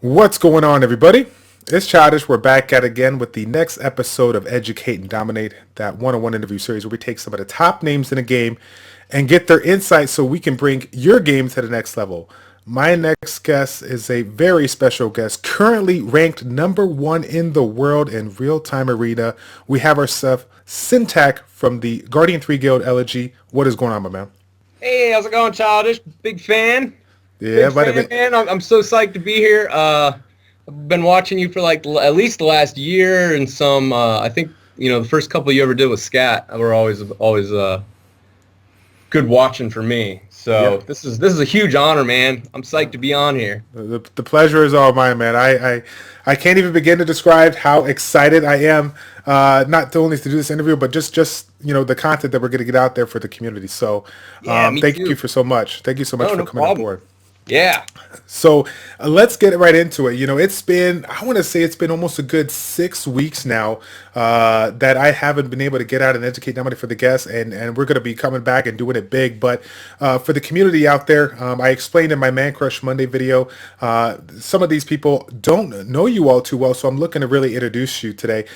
What's going on, everybody? It's Childish. We're back at again with the next episode of Educate and Dominate, that one-on-one interview series where we take some of the top names in a game and get their insights so we can bring your game to the next level. My next guest is a very special guest, currently ranked #1 in the world in real-time arena. We have ourselves Syntac from the Guardian 3 Guild Elegy. What is going on, my man? Hey, how's it going, Childish? Big fan. Yeah, Big fan, man. I'm so psyched to be here. I've been watching you for like at least the last year, and some. I think the first couple you ever did with Scat were always good watching for me. So Yeah. this is a huge honor, man. I'm psyched to be on here. The pleasure is all mine, man. I can't even begin to describe how excited I am, not only to do this interview, but just the content that we're going to get out there for the community. So Me thank too. you for so much. Thank you so much for No coming on problem. board. Yeah. So let's get right into it. It's been, I want to say it's been almost a good 6 weeks now that I haven't been able to get out and educate dominate for the guests, and we're going to be coming back and doing it big. But for the community out there, I explained in my Man Crush Monday video, some of these people don't know you all too well, so I'm looking to really introduce you today.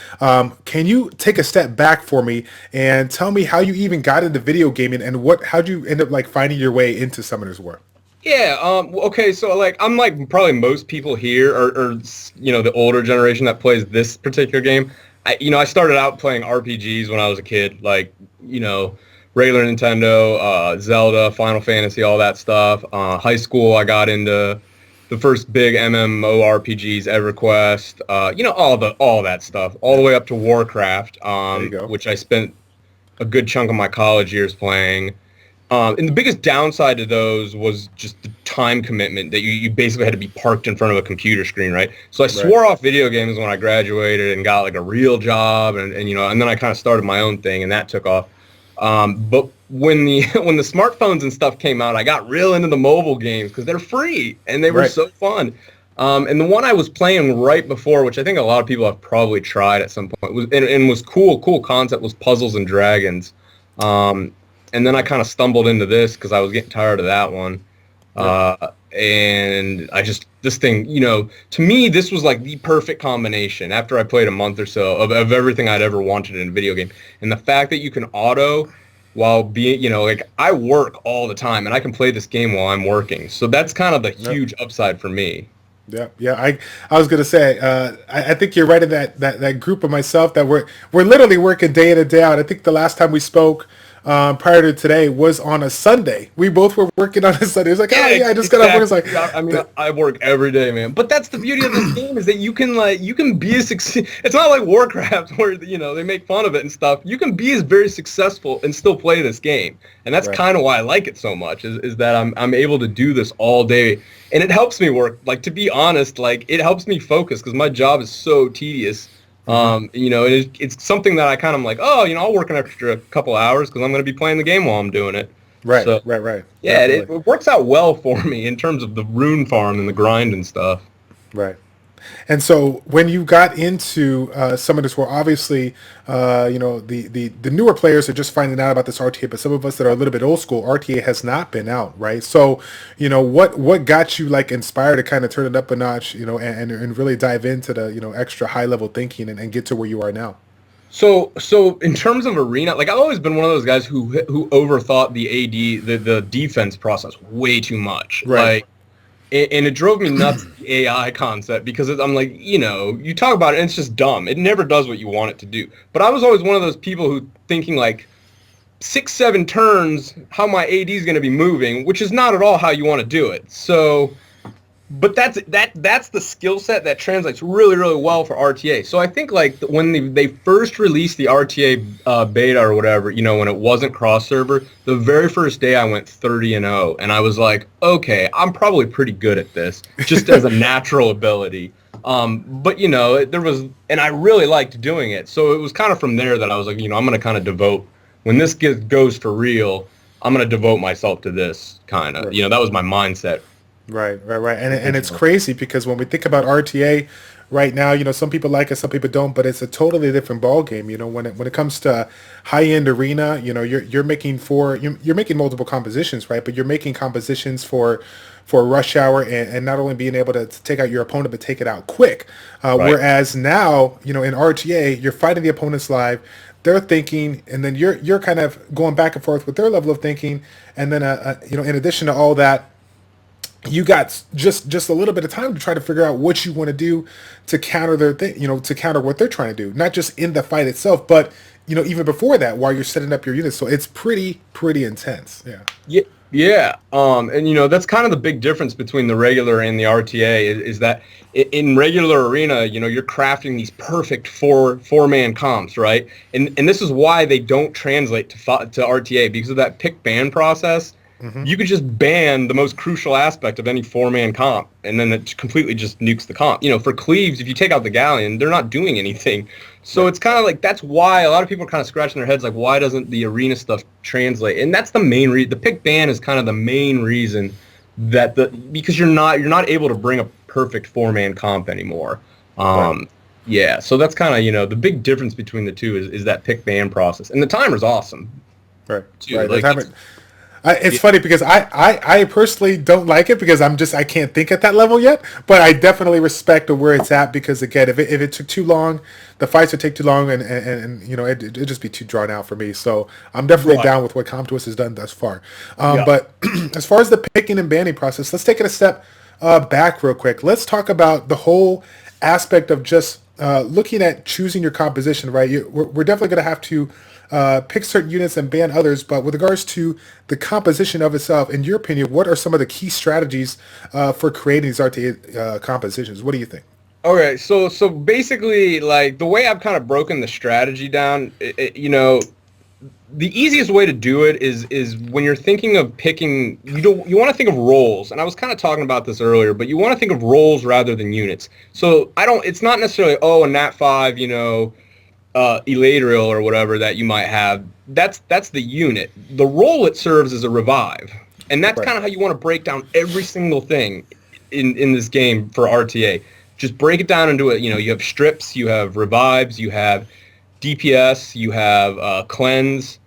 Can you take a step back for me and tell me how you even got into video gaming and how'd you end up like finding your way into Summoner's War? Yeah. Okay. So I'm like probably most people here, or the older generation that plays this particular game. I started out playing RPGs when I was a kid, like regular Nintendo, Zelda, Final Fantasy, all that stuff. High school, I got into the first big MMORPGs, EverQuest, all that stuff, all the way up to Warcraft, There you go. which I spent a good chunk of my college years playing. And the biggest downside to those was just the time commitment that you basically had to be parked in front of a computer screen, right? So I swore off video games when I graduated and got like a real job, and then I kind of started my own thing, and that took off. But when the smartphones and stuff came out, I got real into the mobile games because they're free and they were so fun. And the one I was playing right before, which I think a lot of people have probably tried at some point, was cool concept, was Puzzles and Dragons. And then I kind of stumbled into this because I was getting tired of that one. And this thing, to me, this was like the perfect combination after I played a month or so of everything I'd ever wanted in a video game. And the fact that you can auto while being, like I work all the time and I can play this game while I'm working. So that's kind of the huge upside for me. Yeah. I was gonna say, I think you're right in that group of myself that we're literally working day in and day out. I think the last time we spoke prior to today was on a Sunday. We both were working on a Sunday. It's like, I just got off work. It's like, I work every day, man. But that's the beauty of this game is that you can be a success. It's not like Warcraft where they make fun of it and stuff. You can be very successful and still play this game, and that's kind of why I like it so much. Is that I'm able to do this all day, and it helps me work. Like, to be honest, like it helps me focus because my job is so tedious. It's something that I kind of like, I'll work an extra couple hours because I'm going to be playing the game while I'm doing it. Right. Yeah, it works out well for me in terms of the rune farm and the grind and stuff. Right. And so when you got into some of this, well, obviously, the newer players are just finding out about this RTA, but some of us that are a little bit old school, RTA has not been out, right? So, what got you like inspired to kind of turn it up a notch, and really dive into the, extra high level thinking and get to where you are now? So in terms of arena, like I've always been one of those guys who overthought the the defense process way too much. Right. And it drove me nuts, the AI concept, because I'm like, you talk about it and it's just dumb. It never does what you want it to do. But I was always one of those people who thinking like 6-7 turns, how my AD is going to be moving, which is not at all how you want to do it. So, but that's the skill set that translates really, really well for RTA. So I think like when they first released the RTA beta or whatever, when it wasn't cross server, the very first day I went 30-0, and I was like, okay, I'm probably pretty good at this, just as a natural ability. But there was, and I really liked doing it. So it was kind of from there that I was like, I'm going to kind of devote, when this goes for real, I'm going to devote myself to this kind of, that was my mindset. Right. And it's crazy because when we think about RTA, right now. Some people like it, some people don't, but it's a totally different ball game. When it comes to high end arena, you're making you're making multiple compositions, right? But you're making compositions for rush hour, and not only being able to take out your opponent, but take it out quick. Right. Whereas now, in RTA, you're fighting the opponents live. They're thinking, and then you're kind of going back and forth with their level of thinking, and then in addition to all that, you got just a little bit of time to try to figure out what you want to do to counter their thing, to counter what they're trying to do, not just in the fight itself, but even before that, while you're setting up your units. So it's pretty intense. Yeah. Yeah. Yeah. And that's kind of the big difference between the regular and the RTA is that in regular arena, you're crafting these perfect four-man comps, right? And this is why they don't translate to RTA, because of that pick ban process. Mm-hmm. You could just ban the most crucial aspect of any four-man comp, and then it completely just nukes the comp. For Cleaves, if you take out the Galleon, they're not doing anything. So It's kind of like, that's why a lot of people are kind of scratching their heads, like, why doesn't the arena stuff translate? And that's the main reason. The pick ban is kind of the main reason that because you're not able to bring a perfect four-man comp anymore. Right. Yeah, so that's kind of, the big difference between the two is that pick ban process. And the timer's awesome. Right. Too. Right. Like, it's funny because I personally don't like it because I can't think at that level yet, but I definitely respect where it's at, because again, if it took too long, the fights would take too long, and it'd just be too drawn out for me. So I'm definitely down with what CompTwist has done thus far. But as far as the picking and banning process, let's take it a step back real quick. Let's talk about the whole aspect of just looking at choosing your composition, right? We're definitely going to have to pick certain units and ban others, but with regards to the composition of itself, in your opinion, what are some of the key strategies for creating these RTA compositions? What do you think? Okay, so basically, like, the way I've kind of broken the strategy down, the easiest way to do it is when you're thinking of picking, you want to think of roles, and I was kind of talking about this earlier, but you want to think of roles rather than units. So it's not necessarily, a Nat 5, Eladriel or whatever that you might have. That's the unit. The role it serves is a revive, and that's kind of how you want to break down every single thing in this game for RTA. Just break it down into it. You have strips, you have revives, you have DPS, you have cleanse,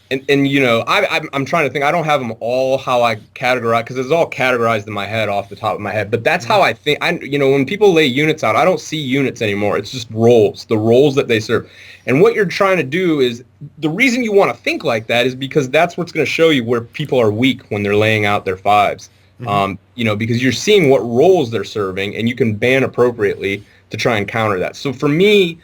and I'm trying to think. I don't have them all how I categorize, because it's all categorized in my head off the top of my head. But that's how I think. When people lay units out, I don't see units anymore. It's just roles, the roles that they serve. And what you're trying to do is, the reason you want to think like that is because that's what's going to show you where people are weak when they're laying out their fives. Mm-hmm. Because you're seeing what roles they're serving, and you can ban appropriately to try and counter that. So for me,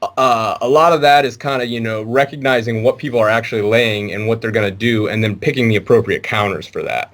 a lot of that is kind of, recognizing what people are actually laying and what they're going to do, and then picking the appropriate counters for that.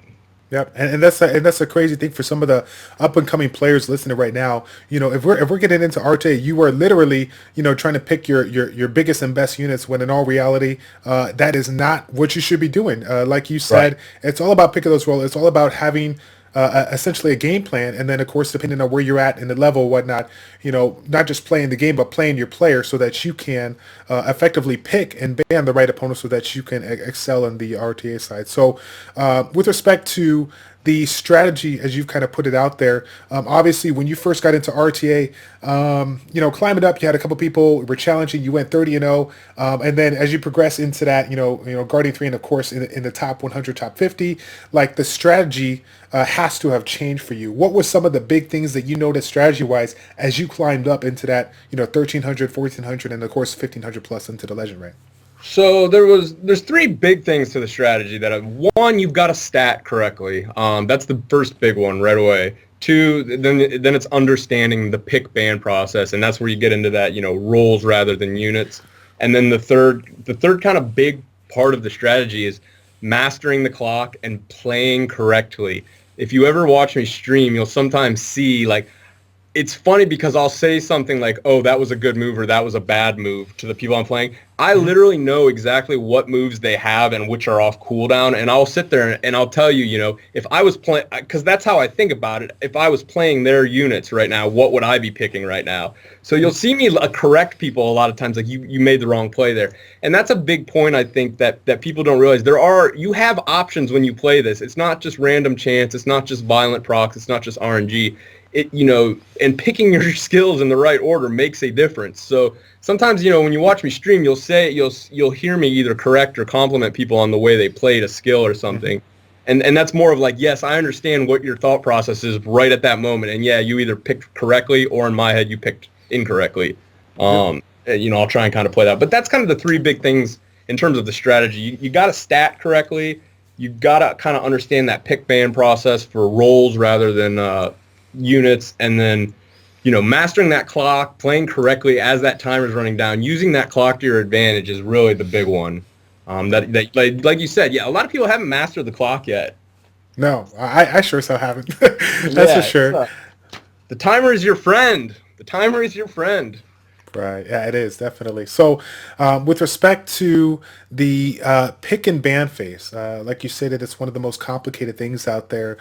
Yep, and that's a crazy thing for some of the up and coming players listening right now. If we're getting into RTA, you are literally trying to pick your biggest and best units, when in all reality, that is not what you should be doing. Like you said, It's all about picking those roles. It's all about having essentially a game plan, and then of course, depending on where you're at in the level and whatnot, not just playing the game, but playing your player so that you can effectively pick and ban the right opponent so that you can excel in the RTA side. So with respect to the strategy, as you've kind of put it out there, obviously when you first got into RTA, climbing up, you had a couple people were challenging, you went 30-0, and then as you progress into that, Guardian 3, and of course in the top 100, top 50, like the strategy has to have changed for you. What were some of the big things that you noticed strategy-wise as you climbed up into that, 1300, 1400, and of course 1500 plus into the legend rank? So there's three big things to the strategy one, you've got to stat correctly. That's the first big one right away. Two, then it's understanding the pick ban process, and that's where you get into that, roles rather than units. And then the third kind of big part of the strategy is mastering the clock and playing correctly. If you ever watch me stream, you'll sometimes see, like, it's funny because I'll say something like, oh, that was a good move or that was a bad move to the people I'm playing. I literally know exactly what moves they have and which are off cooldown, and I'll sit there and I'll tell you, if I was playing, because that's how I think about it, if I was playing their units right now, what would I be picking right now? So you'll see me correct people a lot of times, like, you made the wrong play there. And that's a big point, I think, that people don't realize. You have options when you play this. It's not just random chance. It's not just violent procs. It's not just RNG. it, and picking your skills in the right order makes a difference. So sometimes, when you watch me stream, you'll hear me either correct or compliment people on the way they played a skill or something. And that's more of like, yes, I understand what your thought process is right at that moment. And yeah, you either picked correctly or in my head, you picked incorrectly. I'll try and kind of play that. But that's kind of the three big things in terms of the strategy. You got to stat correctly. You got to kind of understand that pick ban process for roles rather than units. And then, mastering that clock, playing correctly as that timer is running down, using that clock to your advantage is really the big one. That like you said, yeah, a lot of people haven't mastered the clock yet. No, I sure so haven't. That's for sure. The timer is your friend. The timer is your friend. Right. Yeah, it is, definitely. So with respect to the pick and ban phase, like you said, it's one of the most complicated things out there.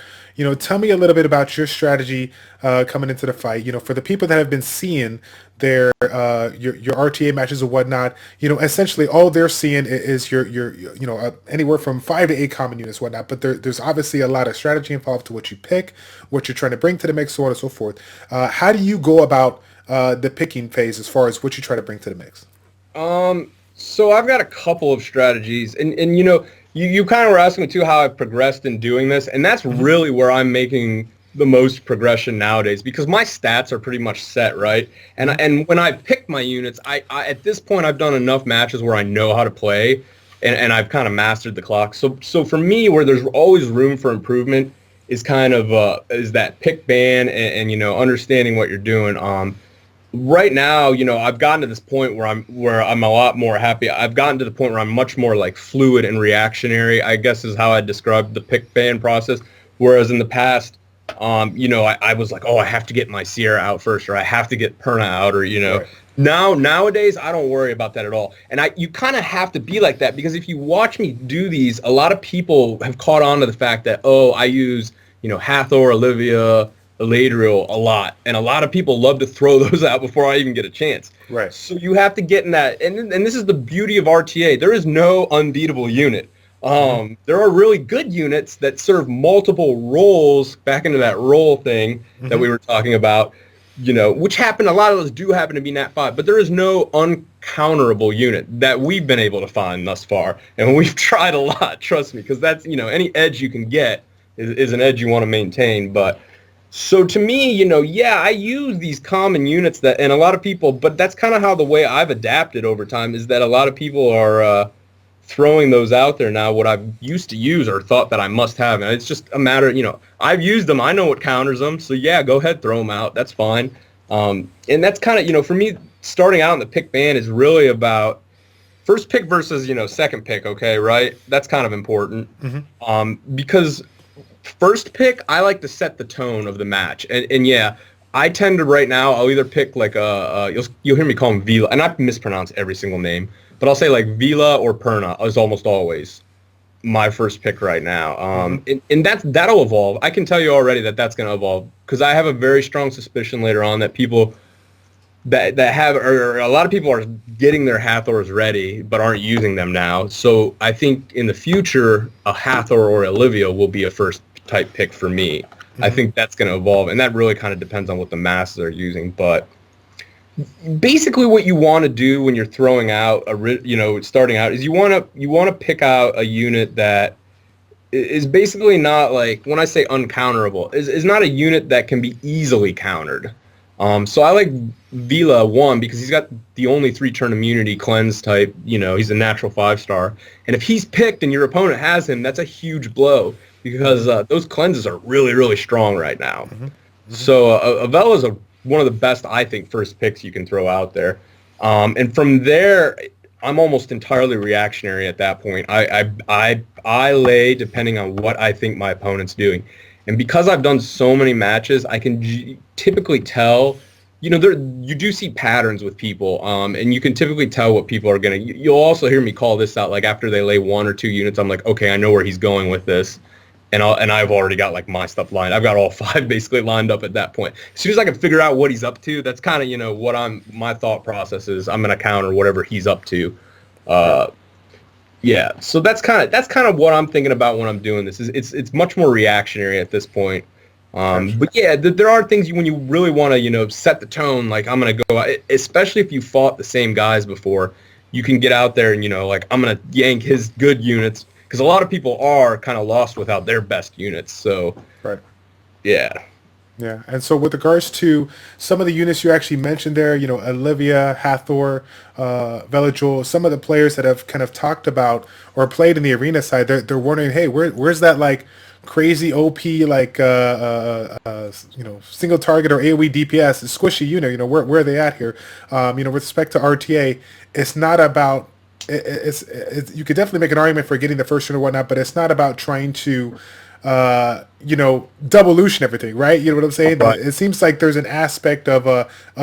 Tell me a little bit about your strategy coming into the fight. For the people that have been seeing their your RTA matches or whatnot, essentially all they're seeing is your anywhere from 5 to 8 common units, whatnot. But there's obviously a lot of strategy involved to what you pick, what you're trying to bring to the mix, so on and so forth. How do you go about the picking phase as far as what you try to bring to the mix? So I've got a couple of strategies, and you kind of were asking me too how I've progressed in doing this, and that's really where I'm making the most progression nowadays, because my stats are pretty much set, right? And when I pick my units, I at this point I've done enough matches where I know how to play, and I've kind of mastered the clock. So for me, where there's always room for improvement is kind of is that pick ban and understanding what you're doing. Right now, I've gotten to this point where I'm a lot more happy. I've gotten to the point where I'm much more like fluid and reactionary, I guess is how I described the pick ban process. Whereas in the past, I was like, oh, I have to get my Seara out first, or I have to get Perna out, or right. Nowadays, I don't worry about that at all. And you kind of have to be like that, because if you watch me do these, a lot of people have caught on to the fact that, oh, I use, Hathor, Olivia, Eladriel a lot, and a lot of people love to throw those out before I even get a chance. Right. So you have to get in that, and this is the beauty of RTA. There is no unbeatable unit. There are really good units that serve multiple roles, back into that role thing that we were talking about, which a lot of those do happen to be Nat 5, but there is no uncounterable unit that we've been able to find thus far, and we've tried a lot, trust me, because that's, any edge you can get is an edge you want to maintain. But so to me, I use these common units and a lot of people, but that's kind of how the way I've adapted over time is that a lot of people are throwing those out there now, what I've used to use or thought that I must have. And it's just a matter, I've used them. I know what counters them. So yeah, go ahead, throw them out. That's fine. And that's kind of, for me, starting out in the pick ban is really about first pick versus, second pick. Okay. Right. That's kind of important. Because first pick, I like to set the tone of the match. And yeah, I tend to right now, I'll either pick like you'll hear me call him Vila, and I mispronounce every single name, but I'll say like Vila or Perna is almost always my first pick right now. And that'll evolve. I can tell you already that's going to evolve, because I have a very strong suspicion later on that people that have, or a lot of people are getting their Hathors ready but aren't using them now. So I think in the future, a Hathor or Olivia will be a first type pick for me. I think that's going to evolve, and that really kind of depends on what the masses are using. But basically, what you want to do when you're throwing out starting out is you want to pick out a unit that is basically not, like, when I say uncounterable, is not a unit that can be easily countered. So I like Vila 1 because he's got the only 3-turn immunity cleanse type. He's a natural 5-star, and if he's picked and your opponent has him, that's a huge blow, because those cleanses are really, really strong right now. So Avella is one of the best, I think, first picks you can throw out there. And from there, I'm almost entirely reactionary at that point. I lay depending on what I think my opponent's doing. And because I've done so many matches, I can typically tell, you do see patterns with people, and you can typically tell what people are going to. You'll also hear me call this out, like after they lay 1 or 2 units, I'm like, okay, I know where he's going with this. And I've already got like my stuff lined. I've got all 5 basically lined up at that point. As soon as I can figure out what he's up to, that's kind of, what my thought process is. I'm going to counter whatever he's up to. Yeah, so that's kind of what I'm thinking about when I'm doing this. It's much more reactionary at this point. Gotcha. But yeah, there are things when you really want to, set the tone. Like I'm going to go, especially if you fought the same guys before, you can get out there and, like I'm going to yank his good units because a lot of people are kind of lost without their best units. So, Right. yeah. Yeah, and so with regards to some of the units you actually mentioned there, Olivia, Hathor, Veligil, some of the players that have kind of talked about or played in the arena side, they're wondering, hey, where's that like crazy OP like single target or AOE DPS squishy unit? Where are they at here? With respect to RTA, it's not about it's you could definitely make an argument for getting the first one or whatnot, but it's not about trying to devolution everything, right? You know what I'm saying? Right. It seems like there's an aspect of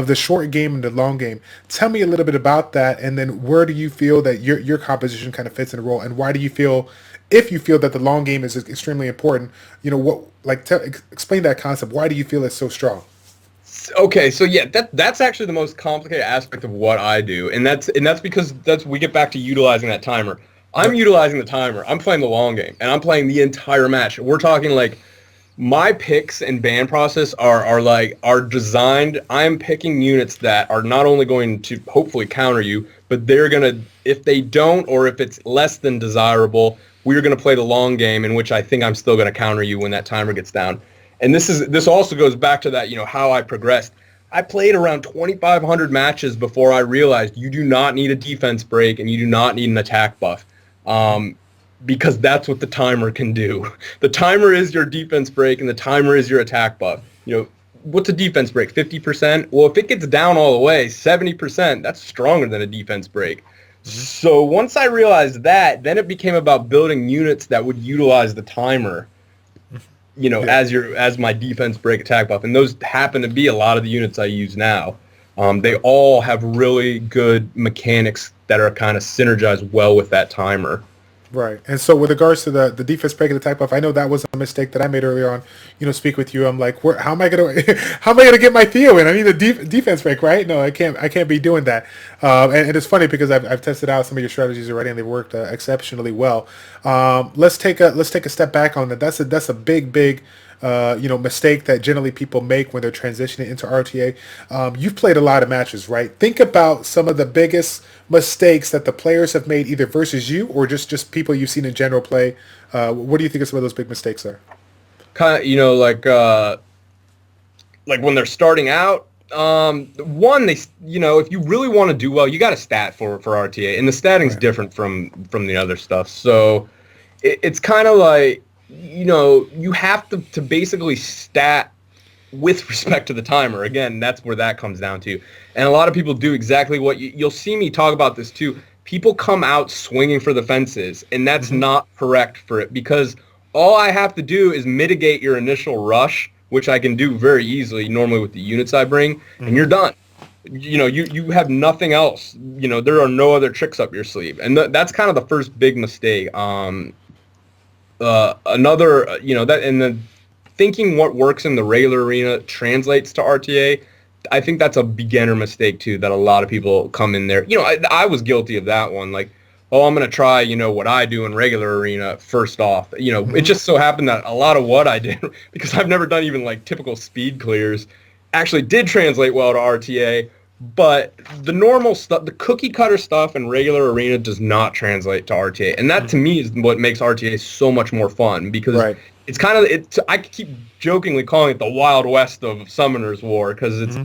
the short game and the long game. Tell me a little bit about that, and then where do you feel that your composition kind of fits in a role, and why do you feel, if you feel that the long game is extremely important, explain that concept. Why do you feel it's so strong? Okay, so yeah, that's actually the most complicated aspect of what I do, and that's because we get back to utilizing that timer. I'm utilizing the timer. I'm playing the long game, and I'm playing the entire match. We're talking like my picks and ban process are designed. I'm picking units that are not only going to hopefully counter you, but they're gonna, if they don't or if it's less than desirable, we're gonna play the long game, in which I think I'm still gonna counter you when that timer gets down. And this also goes back to that, how I progressed. I played around 2,500 matches before I realized you do not need a defense break and you do not need an attack buff. Because that's what the timer can do. The timer is your defense break and the timer is your attack buff. What's a defense break? 50%? Well, if it gets down all the way, 70%, that's stronger than a defense break. So once I realized that, then it became about building units that would utilize the timer, as my defense break attack buff. And those happen to be a lot of the units I use now. They all have really good mechanics that are kind of synergized well with that timer. Right. And so with regards to the defense break and the type buff, I know that was a mistake that I made earlier on, speak with you. I'm like, how am I going to get my Theo in? I need a defense break, right? No, I can't be doing that. And it's funny because I've tested out some of your strategies already and they worked exceptionally well. Let's take a step back on that. That's a big mistake that generally people make when they're transitioning into RTA. You've played a lot of matches, right? Think about some of the biggest mistakes that the players have made, either versus you or just people you've seen in general play. What do you think of some of those big mistakes are? Kind of, like when they're starting out. One, if you really want to do well, you got a stat for RTA, and the statting's different from the other stuff. So it's kind of like, you have to basically stat with respect to the timer. Again, that's where that comes down to. And a lot of people do exactly what you'll see me talk about this too. People come out swinging for the fences, and that's not correct for it, because all I have to do is mitigate your initial rush, which I can do very easily normally with the units I bring, and you're done. You have nothing else. There are no other tricks up your sleeve. And that's kind of the first big mistake. Another, that, and then thinking what works in the regular arena translates to RTA, I think that's a beginner mistake too, that a lot of people come in there. I was guilty of that one. Like, oh, I'm going to try, what I do in regular arena first off. It just so happened that a lot of what I did, because I've never done even like typical speed clears, actually did translate well to RTA. But the normal stuff, the cookie cutter stuff in regular arena does not translate to RTA. And that to me is what makes RTA so much more fun, because it's kind of, I keep jokingly calling it the Wild West of Summoner's War, because it's,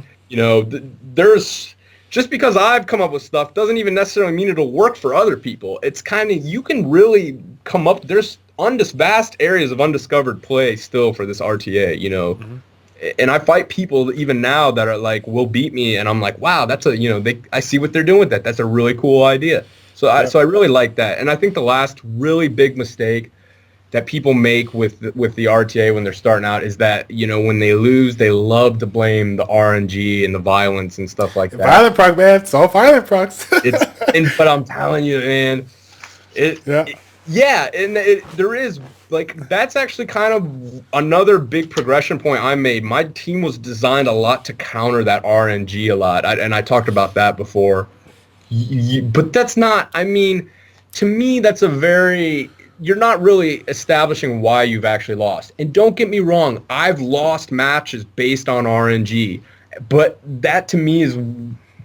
there's, just because I've come up with stuff doesn't even necessarily mean it'll work for other people. It's kind of, you can really come up, there's vast areas of undiscovered play still for this RTA, And I fight people even now that are like, will beat me, and I'm like, wow, that's I see what they're doing with that. That's a really cool idea. So I really like that. And I think the last really big mistake that people make with the RTA when they're starting out is that, when they lose, they love to blame the RNG and the violence and stuff like that. Violent proc, man. It's all violent procs. But I'm telling you, man, there is, like, that's actually kind of another big progression point I made. My team was designed a lot to counter that RNG a lot, and I talked about that before. But that's not, to me, that's a very you're not really establishing why you've actually lost. And don't get me wrong, I've lost matches based on RNG, but that to me is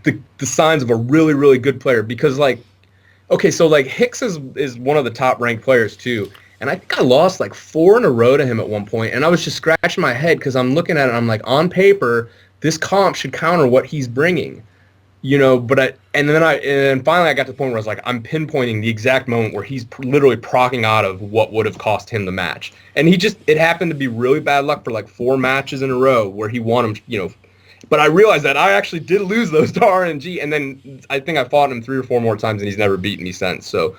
the signs of a really, really good player because, like, okay, so, like, Hicks is one of the top-ranked players, too, and I think I lost, like, 4 in a row to him at one point, and I was just scratching my head because I'm looking at it, and I'm like, on paper, this comp should counter what he's bringing. You know, and finally I got to the point where I was like, I'm pinpointing the exact moment where he's literally procking out of what would have cost him the match. And it happened to be really bad luck for like 4 matches in a row where he won them, you know. But I realized that I actually did lose those to RNG, and then I think I fought him 3 or 4 more times, and he's never beaten me since. So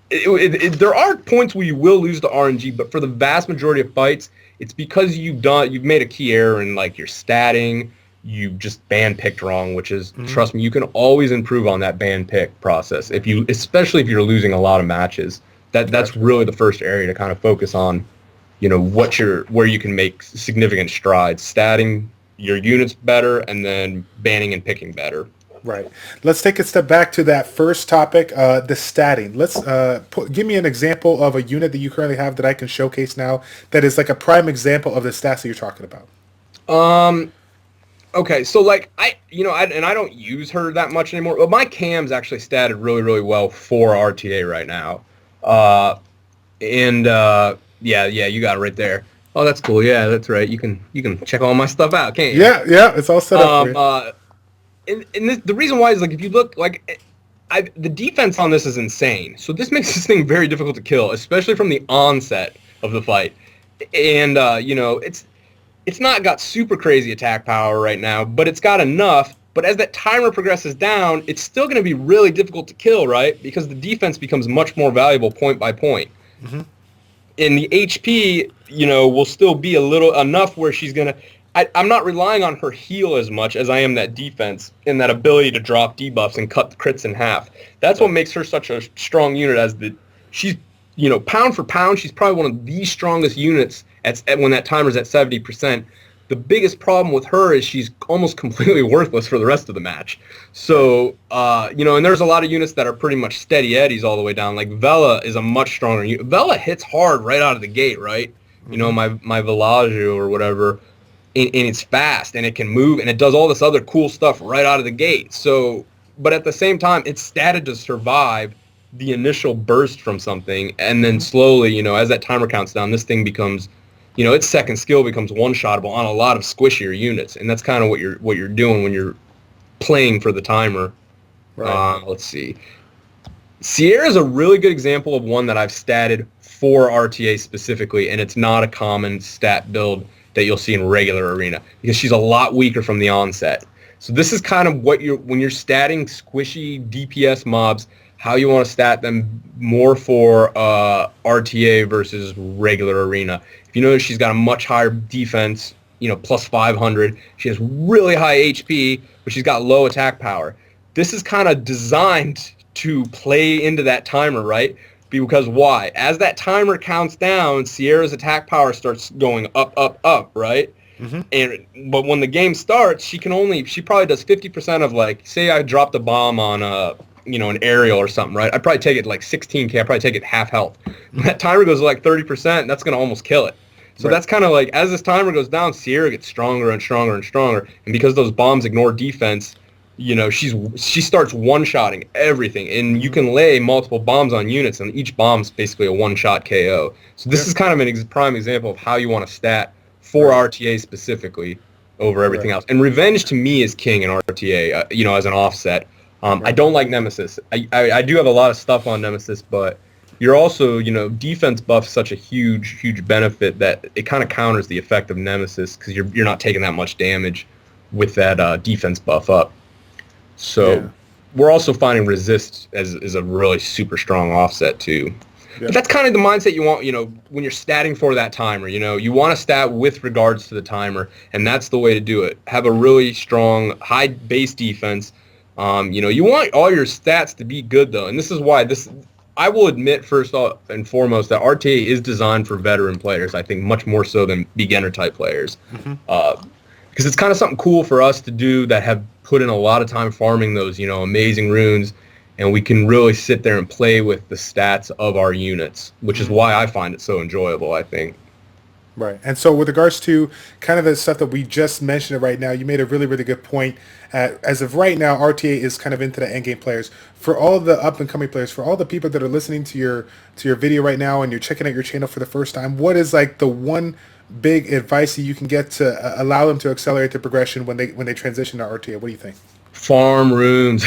there are points where you will lose to RNG, but for the vast majority of fights, it's because you've made a key error in like your statting. You just ban picked wrong, which is, trust me, you can always improve on that ban pick process. Especially if you're losing a lot of matches, that's really the first area to kind of focus on, you know, where you can make significant strides, statting your units better and then banning and picking better. Right. Let's take a step back to that first topic, the statting. Let's give me an example of a unit that you currently have that I can showcase now that is like a prime example of the stats that you're talking about. Okay, so like I don't use her that much anymore. But my cam's actually statted really, really well for RTA right now. Yeah, you got it right there. Oh, that's cool. Yeah, that's right. You can check all my stuff out, can't you? Yeah, it's all set up for you. And the reason why is like if you look like the defense on this is insane. So this makes this thing very difficult to kill, especially from the onset of the fight. And you know, it's not got super crazy attack power right now, but it's got enough. But as that timer progresses down, it's still going to be really difficult to kill, right? Because the defense becomes much more valuable point by point. Mm-hmm. And the HP, you know, will still be enough where she's going to... I'm not relying on her heal as much as I am that defense and that ability to drop debuffs and cut the crits in half. That's what makes her such a strong unit she's, you know, pound for pound, she's probably one of the strongest units when that timer's at 70%. The biggest problem with her is she's almost completely worthless for the rest of the match. So, you know, and there's a lot of units that are pretty much steady eddies all the way down. Like Vela is a much stronger unit. Vela hits hard right out of the gate, right? Mm-hmm. You know, my Velagio or whatever, and it's fast and it can move and it does all this other cool stuff right out of the gate. So, but at the same time, it's statted to survive the initial burst from something, and then slowly, you know, as that timer counts down, this thing becomes, you know, its second skill becomes one-shottable on a lot of squishier units, and that's kind of what you're doing when you're playing for the timer. Right. Let's see. Seara is a really good example of one that I've statted for RTA specifically, and it's not a common stat build that you'll see in regular arena because she's a lot weaker from the onset. So this is kind of when you're statting squishy DPS mobs, how you want to stat them more for RTA versus regular arena. If you notice, she's got a much higher defense, you know, plus 500. She has really high HP, but she's got low attack power. This is kind of designed to play into that timer, right? Because why? As that timer counts down, Sierra's attack power starts going up, right? Mm-hmm. But when the game starts, she probably does 50% of, like, say I dropped a bomb on an aerial or something, right? I'd probably take it like 16k. I'd probably take it half health. When that timer goes to like 30%, that's going to almost kill it. So That's kind of like, as this timer goes down, Seara gets stronger and stronger and stronger. And because those bombs ignore defense, you know, she starts one-shotting everything. And you can lay multiple bombs on units, and each bomb's basically a one-shot KO. So this is kind of a prime example of how you want to stat for RTA specifically over everything else. And Revenge, to me, is king in RTA, you know, as an offset. I don't like Nemesis. I do have a lot of stuff on Nemesis, but you're also, you know, defense buff's such a huge benefit that it kind of counters the effect of Nemesis because you're not taking that much damage with that defense buff up. So we're also finding Resist as a really super strong offset too. Yeah. But that's kind of the mindset you want, you know, when you're statting for that timer. You know, you want to stat with regards to the timer, and that's the way to do it. Have a really strong, high base defense. You know, you want all your stats to be good, though, and this is why I will admit first and foremost that RTA is designed for veteran players, I think, much more so than beginner-type players. Mm-hmm. Because it's kind of something cool for us to do that have put in a lot of time farming those, you know, amazing runes and we can really sit there and play with the stats of our units, which is why I find it so enjoyable, I think. Right. And so with regards to kind of the stuff that we just mentioned right now, you made a really, really good point. As of right now, RTA is kind of into the endgame players. For all the up and coming players, for all the people that are listening to your video right now and you're checking out your channel for the first time, what is like the one big advice that you can get to allow them to accelerate the progression when they transition to RTA? What do you think? Farm runes.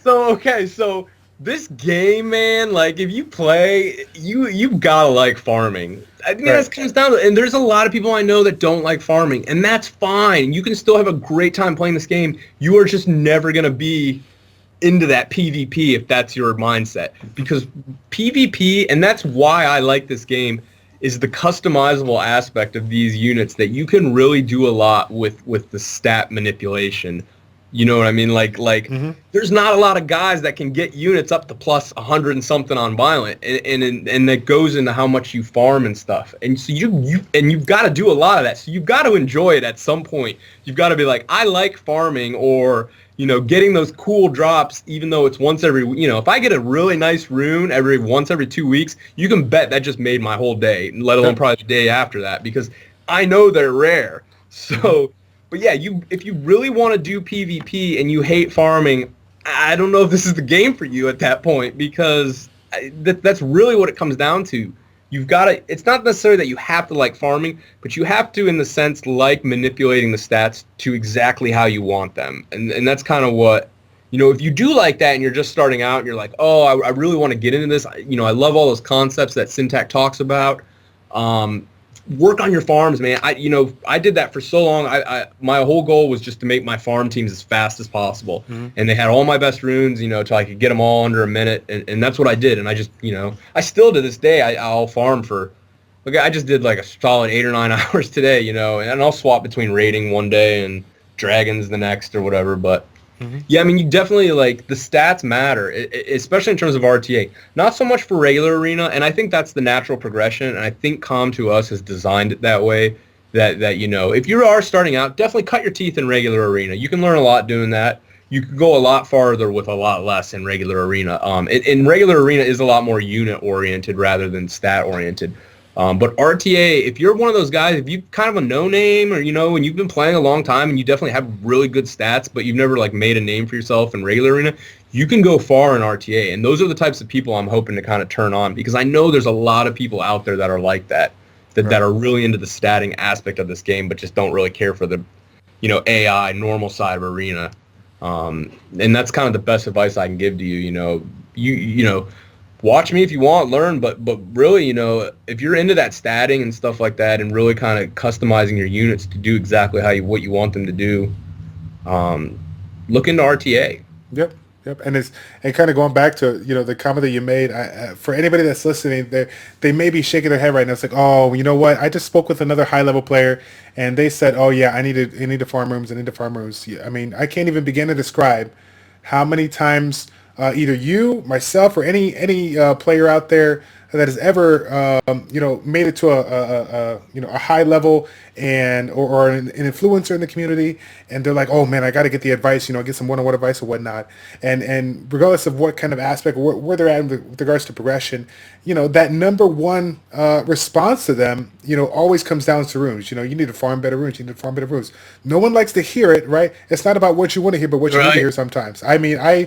So this game, man, like if you play, you gotta like farming. I mean, that comes down to, and there's a lot of people I know that don't like farming, and that's fine. You can still have a great time playing this game. You are just never gonna be into that PvP if that's your mindset, because PvP, and that's why I like this game, is the customizable aspect of these units that you can really do a lot with the stat manipulation. You know what I mean? Like there's not a lot of guys that can get units up to plus 100 and something on violent, and that goes into how much you farm and stuff. And so you've got to do a lot of that. So you've got to enjoy it at some point. You've got to be like, I like farming, or getting those cool drops, even though it's once every, if I get a really nice rune once every 2 weeks, you can bet that just made my whole day, let alone probably the day after that, because I know they're rare. So. But yeah, if you really want to do PvP and you hate farming, I don't know if this is the game for you at that point, because that's really what it comes down to. You've got to. It's not necessarily that you have to like farming, but you have to, in the sense, like manipulating the stats to exactly how you want them, and that's kind of what. If you do like that and you're just starting out and you're like, oh, I really want to get into this. I love all those concepts that Syntac talks about. Work on your farms, man. I did that for so long. My whole goal was just to make my farm teams as fast as possible, and they had all my best runes, till I could get them all under a minute, and that's what I did. And I just, I still to this day, I'll farm for. Look, I just did like a solid 8 or 9 hours today, and I'll swap between raiding one day and dragons the next or whatever, but. Yeah, I mean, you definitely, like, the stats matter, especially in terms of RTA. Not so much for regular arena, and I think that's the natural progression, and I think Com2Us has designed it that way, that if you are starting out, definitely cut your teeth in regular arena. You can learn a lot doing that. You can go a lot farther with a lot less in regular arena. In regular arena is a lot more unit-oriented rather than stat-oriented. But RTA, if you're one of those guys, if you've kind of a no-name, or, and you've been playing a long time and you definitely have really good stats, but you've never, like, made a name for yourself in regular arena, you can go far in RTA. And those are the types of people I'm hoping to kind of turn on, because I know there's a lot of people out there that are like that are really into the statting aspect of this game, but just don't really care for the, AI, normal side of arena. And that's kind of the best advice I can give to you, watch me if you want, learn, but really, if you're into that statting and stuff like that, and really kind of customizing your units to do exactly what you want them to do, look into RTA. Yep. And kind of going back to the comment that you made. For anybody that's listening, they may be shaking their head right now. It's like, oh, you know what? I just spoke with another high level player, and they said, oh yeah, I need to farm rooms. I need to farm rooms. Yeah, I mean, I can't even begin to describe how many times. Either you, myself, or any player out there that has ever made it to a high level or an influencer in the community, and they're like, oh man, I got to get the advice, get some one-on-one advice or whatnot, and regardless of what kind of aspect or where they're at with regards to progression, that number one response to them, always comes down to runes. You need to farm better runes. You need to farm better runes. No one likes to hear it, right? It's not about what you want to hear, but what you need to hear sometimes. I mean, I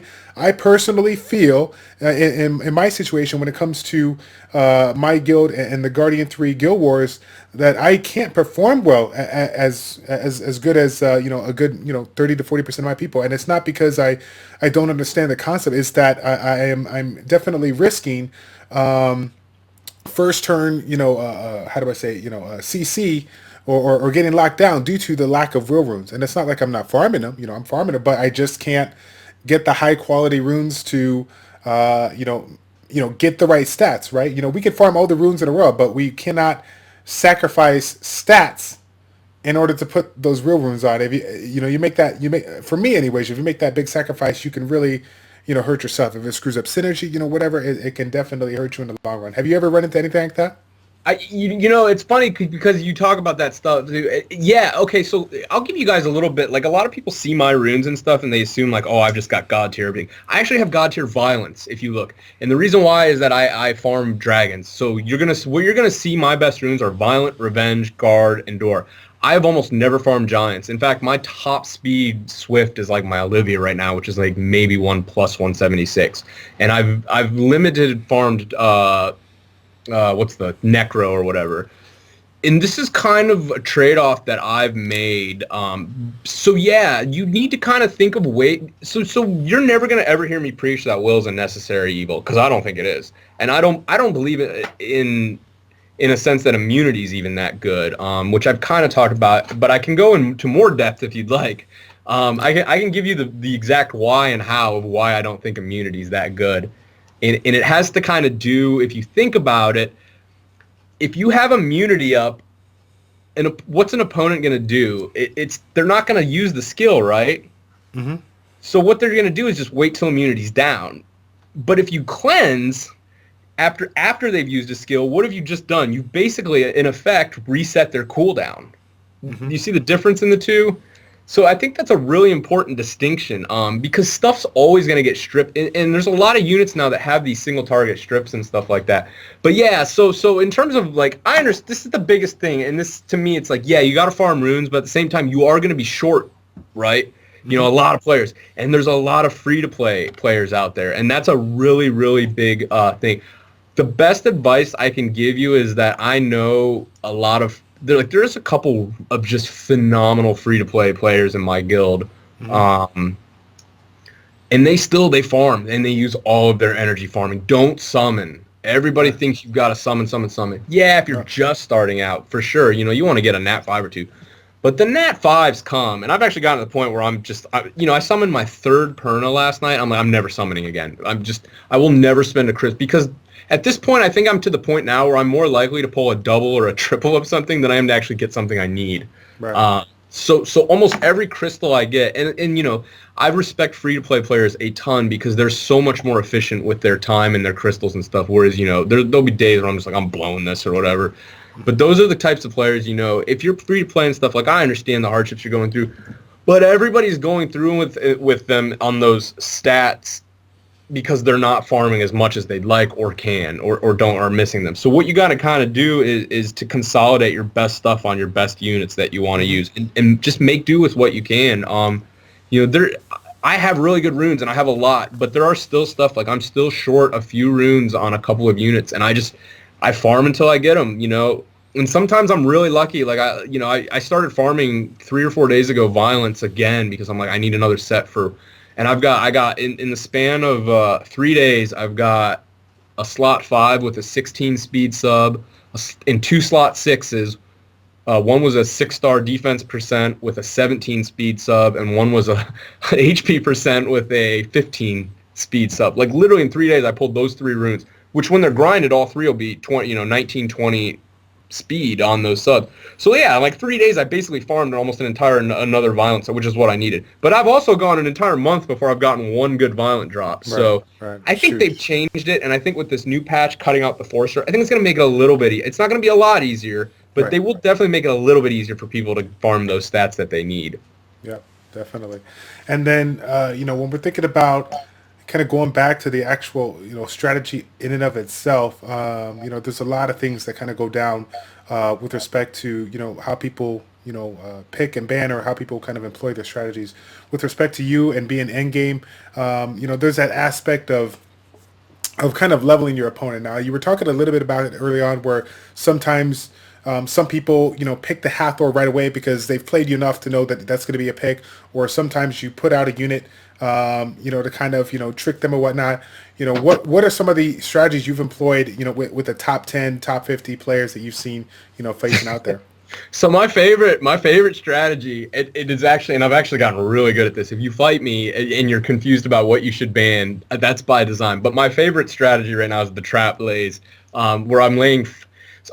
personally feel in my situation when it comes to my guild and the Guardian 3 Guild Wars, that I can't perform well as good as a good 30 to 40% of my people, and it's not because I don't understand the concept. It's that I'm definitely risking first turn how do I say CC or getting locked down due to the lack of real runes. And it's not like I'm not farming them, I'm farming them, but I just can't get the high quality runes to get the right stats, right? We can farm all the runes in a row, but we cannot sacrifice stats in order to put those real runes on. If you make for me anyways, if you make that big sacrifice, you can really hurt yourself. If it screws up synergy, whatever, it can definitely hurt you in the long run. Have you ever run into anything like that? It's funny because you talk about that stuff. Yeah, okay, so I'll give you guys a little bit. Like, a lot of people see my runes and stuff, and they assume, like, oh, I've just got God tier everything. I actually have God tier violence, if you look. And the reason why is that I farm dragons. So what you're gonna see my best runes are Violent, Revenge, Guard, Endure. I have almost never farmed Giants. In fact, my top speed Swift is like my Olivia right now, which is like maybe 1 plus 176. And I've limited farmed what's the Necro or whatever. And this is kind of a trade-off that I've made. So yeah, you need to kind of think of So you're never gonna ever hear me preach that will is a necessary evil, because I don't think it is, and I don't believe it in a sense that immunity is even that good, which I've kind of talked about. But I can go into more depth if you'd like. I can give you the exact why and how of why I don't think immunity is that good. And it has to kind of do, if you think about it, if you have immunity up, and what's an opponent going to do? They're not going to use the skill, right? Mm-hmm. So what they're going to do is just wait till immunity's down. But if you cleanse after they've used a skill, what have you just done? You've basically, in effect, reset their cooldown. Mm-hmm. You see the difference in the two? So I think that's a really important distinction, because stuff's always going to get stripped, and there's a lot of units now that have these single target strips and stuff like that. But yeah, so in terms of, like, I understand, this is the biggest thing, and this, to me, it's like, yeah, you got to farm runes, but at the same time, you are going to be short, right? You know, a lot of players, and there's a lot of free-to-play players out there, and that's a really, really big thing. The best advice I can give you is that I know a lot of there's a couple of just phenomenal free-to-play players in my guild, and they farm, and they use all of their energy farming. Don't summon. Everybody thinks you've got to summon. Yeah, if you're just starting out, for sure, you want to get a Nat 5 or 2. But the Nat 5s come, and I've actually gotten to the point where I summoned my 3rd Perna last night. I'm like, I'm never summoning again. I will never spend a crisp, because at this point, I think I'm to the point now where I'm more likely to pull a double or a triple of something than I am to actually get something I need. Right. So almost every crystal I get, and I respect free-to-play players a ton because they're so much more efficient with their time and their crystals and stuff, whereas, there'll be days where I'm just like, I'm blowing this or whatever. But those are the types of players, if you're free-to-play and stuff, like, I understand the hardships you're going through, but everybody's going through with them on those stats because they're not farming as much as they'd like or can or are missing them. So what you got to kind of do is to consolidate your best stuff on your best units that you want to use and just make do with what you can. I have really good runes and I have a lot, but there are still stuff, like, I'm still short a few runes on a couple of units, and I farm until I get them, and sometimes I'm really lucky. Like, I started farming 3 or 4 days ago Violence again because I'm like, I need another set and I got in the span of 3 days, I've got a slot 5 with a 16 speed sub, and 2 slot 6s. One was a 6-star defense percent with a 17 speed sub, and one was a HP percent with a 15 speed sub. Like, literally in 3 days, I pulled those 3 runes, which when they're grinded, all 3 will be 19, 20 speed on those subs. So yeah, like 3 days, I basically farmed almost another violent set, which is what I needed. But I've also gone an entire month before I've gotten one good violent drop. So right. I think they've changed it, and I think with this new patch cutting out the Forcer, I think it's going to make it a little bit. It's not going to be a lot easier, but they will definitely make it a little bit easier for people to farm those stats that they need. Yeah, definitely. And then when we're thinking about kind of going back to the actual, strategy in and of itself, there's a lot of things that kind of go down with respect to, how people, pick and ban, or how people kind of employ their strategies. With respect to you and being endgame, there's that aspect of kind of leveling your opponent. Now, you were talking a little bit about it early on, where sometimes some people, pick the Hathor right away because they've played you enough to know that that's going to be a pick, or sometimes you put out a unit to kind of, trick them or whatnot. What are some of the strategies you've employed, with the top 10, top 50 players that you've seen, facing out there? So my favorite strategy, it is actually, and I've actually gotten really good at this. If you fight me and you're confused about what you should ban, that's by design. But my favorite strategy right now is the trap lays, where I'm laying.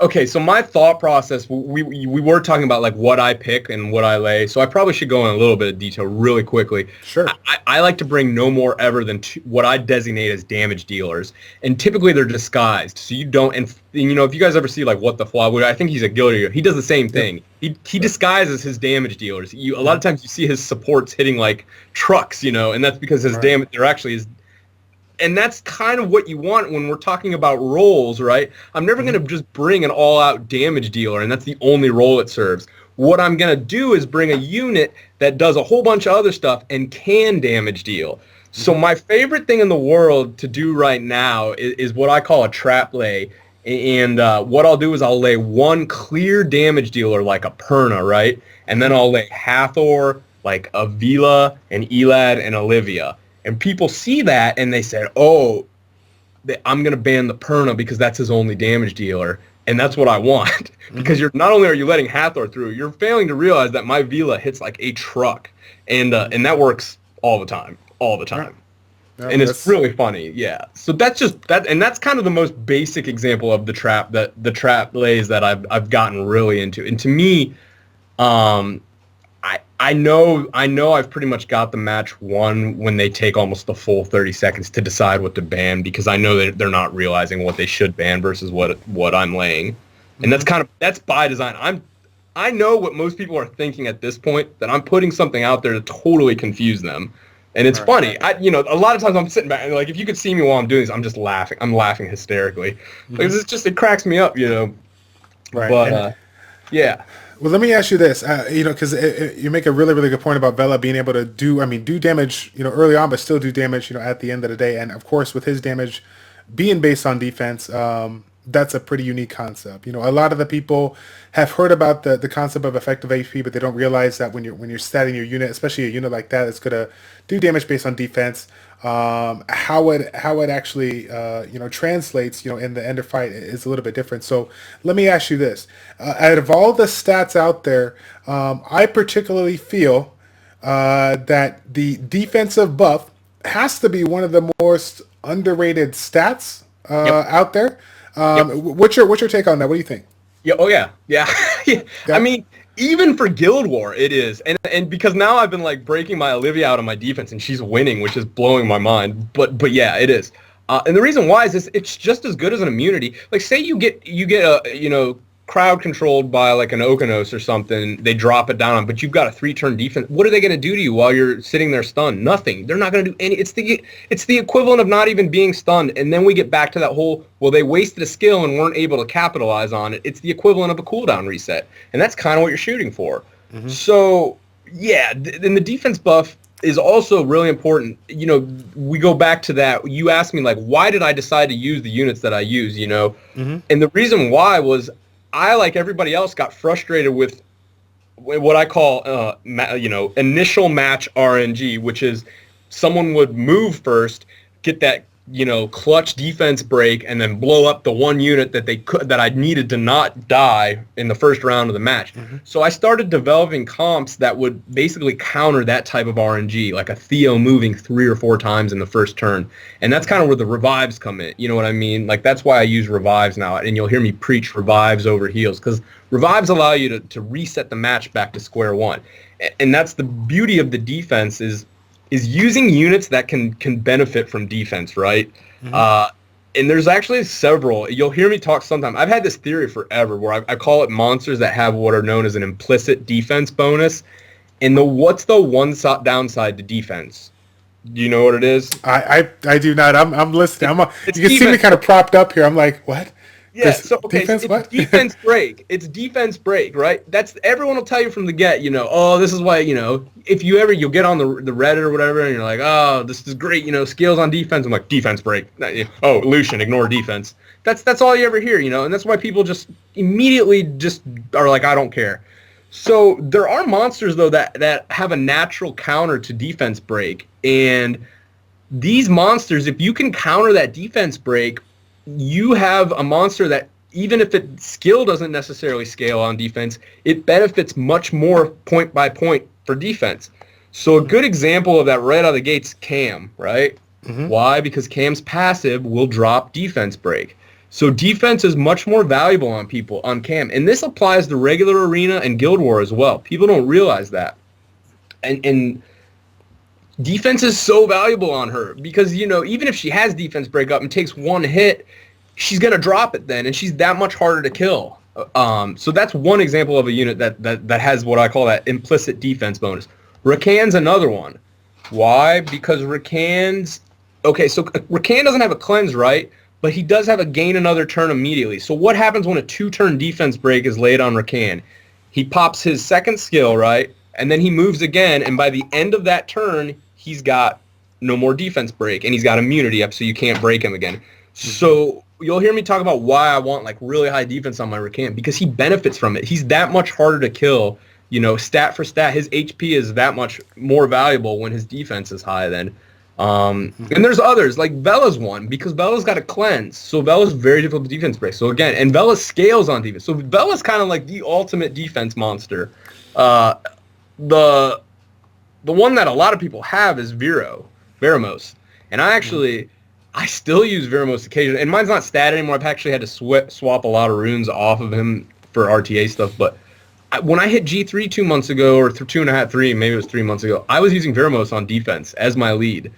Okay, so my thought process, we were talking about like what I pick and what I lay, so I probably should go in a little bit of detail really quickly. Sure. I like to bring no more ever than what I designate as damage dealers, and typically they're disguised, so you don't, and you know, if you guys ever see like What the Flaw, I think he's a guilty, he does the same thing. Yep. He disguises his damage dealers. A lot of times you see his supports hitting like trucks, you know, and that's because his damage, they're actually his. And that's kind of what you want when we're talking about roles, right? I'm never going to just bring an all-out damage dealer, and that's the only role it serves. What I'm going to do is bring a unit that does a whole bunch of other stuff and can damage deal. So my favorite thing in the world to do right now is what I call a trap lay. And what I'll do is I'll lay one clear damage dealer like a Perna, right? And then I'll lay Hathor, like Avila, and Elad, and Olivia. And people see that and they said, oh, I'm going to ban the Perna because that's his only damage dealer. And that's what I want. Because you're not only are you letting Hathor through, you're failing to realize that my Vila hits like a truck. And that works all the time. All the time. Yeah, and it's really funny. Yeah. So that's just that. And that's kind of the most basic example of the trap lays that I've gotten really into. And to me, I know I've pretty much got the match won when they take almost the full 30 seconds to decide what to ban, because I know that they're not realizing what they should ban versus what I'm laying. And that's by design. I know what most people are thinking at this point, that I'm putting something out there to totally confuse them. And it's funny. A lot of times I'm sitting back and like, if you could see me while I'm doing this, I'm just laughing. I'm laughing hysterically. Because it cracks me up, you know. Right. But yeah. Well, let me ask you this, because you make a really, really good point about Vela being able to do damage, early on, but still do damage, at the end of the day. And of course, with his damage being based on defense, that's a pretty unique concept. A lot of the people have heard about the concept of effective HP, but they don't realize that when you're statting your unit, especially a unit like that, it's gonna do damage based on defense. How it actually translates in the end of fight is a little bit different. So let me ask you this: out of all the stats out there, I particularly feel that the defensive buff has to be one of the most underrated stats out there. What's your take on that? What do you think? Yeah. Oh yeah. Yeah. I mean, even for Guild War, it is, and because now I've been like breaking my Olivia out of my defense, and she's winning, which is blowing my mind. But yeah, it is. And the reason why is it's just as good as an immunity. Like, say you get a crowd controlled by like an Okanos or something, they drop it down, but you've got a 3-turn defense. What are they going to do to you while you're sitting there stunned? Nothing. They're not going to do any. It's the equivalent of not even being stunned. And then we get back to that whole, well, they wasted a skill and weren't able to capitalize on it. It's the equivalent of a cooldown reset, and that's kind of what you're shooting for. So yeah, and the defense buff is also really important. We go back to that. You asked me like, why did I decide to use the units that I use? And the reason why was, I, like everybody else, got frustrated with what I call, initial match RNG, which is someone would move first, get that, clutch defense break, and then blow up the one unit that I needed to not die in the first round of the match. So I started developing comps that would basically counter that type of RNG, like a Theo moving 3 or 4 times in the first turn. And that's kind of where the revives come in. You know what I mean? Like, that's why I use revives now, and you'll hear me preach revives over heals, because revives allow you to reset the match back to square one. And that's the beauty of the defense is using units that can benefit from defense, right? And there's actually several. You'll hear me talk sometime. I've had this theory forever where I call it monsters that have what are known as an implicit defense bonus. And what's the one downside to defense? Do you know what it is? I do not. I'm listening. You can defense. See me kind of propped up here. I'm like, what? Yeah, so okay, defense, it's defense break. It's defense break, right? That's everyone will tell you from the get. Oh, this is why. If you'll get on the Reddit or whatever, and you're like, oh, this is great. Skills on defense. I'm like, defense break. Oh, Lucian, ignore defense. That's all you ever hear. And that's why people just immediately just are like, I don't care. So there are monsters though that have a natural counter to defense break, and these monsters, if you can counter that defense break, you have a monster that, even if its skill doesn't necessarily scale on defense, it benefits much more point by point for defense. So a good example of that right out of the gate's Cam, right? Why? Because Cam's passive will drop defense break. So defense is much more valuable on people on Cam, and this applies to regular arena and Guild War as well. People don't realize that, and defense is so valuable on her because, you know, even if she has defense break up and takes one hit, she's gonna drop it then, and she's that much harder to kill. So that's one example of a unit that has what I call that implicit defense bonus. Rakan's another one. Why? Because Rakan's okay. So Rakan doesn't have a cleanse, right? But he does have a gain another turn immediately. So what happens when a 2-turn defense break is laid on Rakan? He pops his second skill, right? And then he moves again, and by the end of that turn, he's got no more defense break, and he's got immunity up, so you can't break him again. So you'll hear me talk about why I want like really high defense on my Rakan, because he benefits from it. He's that much harder to kill. You know, stat for stat, his HP is that much more valuable when his defense is high then. And there's others, like Vela's one, because Vela's got a cleanse, so Vela's very difficult to defense break. So again, and Vela scales on defense. So Vela's kind of like the ultimate defense monster. The one that a lot of people have is Veramos. And I still use Veramos occasionally. And mine's not stat anymore. I've actually had to swap a lot of runes off of him for RTA stuff. But when I hit G3 2 months ago, or 2.5, 3, maybe it was 3 months ago, I was using Veramos on defense as my lead.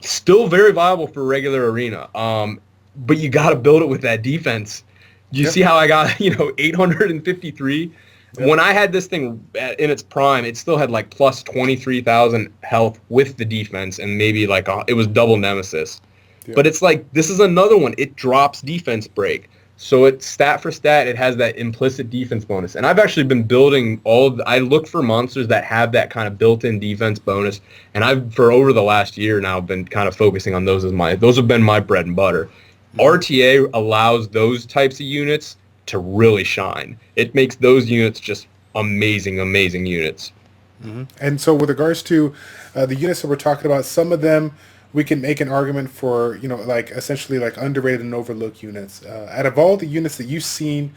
Still very viable for regular arena. But you got to build it with that defense. You see how I got, 853? Yep. When I had this thing in its prime, it still had like plus 23,000 health with the defense, and maybe like it was double Nemesis. Yep. But it's like, this is another one. It drops defense break. So it's stat for stat, it has that implicit defense bonus. And I've actually been building I look for monsters that have that kind of built-in defense bonus. And I've, for over the last year now, been kind of focusing on those those have been my bread and butter. Mm-hmm. RTA allows those types of units to really shine. It makes those units just amazing units. Mm-hmm. And so with regards to the units that we're talking about, some of them we can make an argument for, like essentially like underrated and overlooked units. Out of all the units that you've seen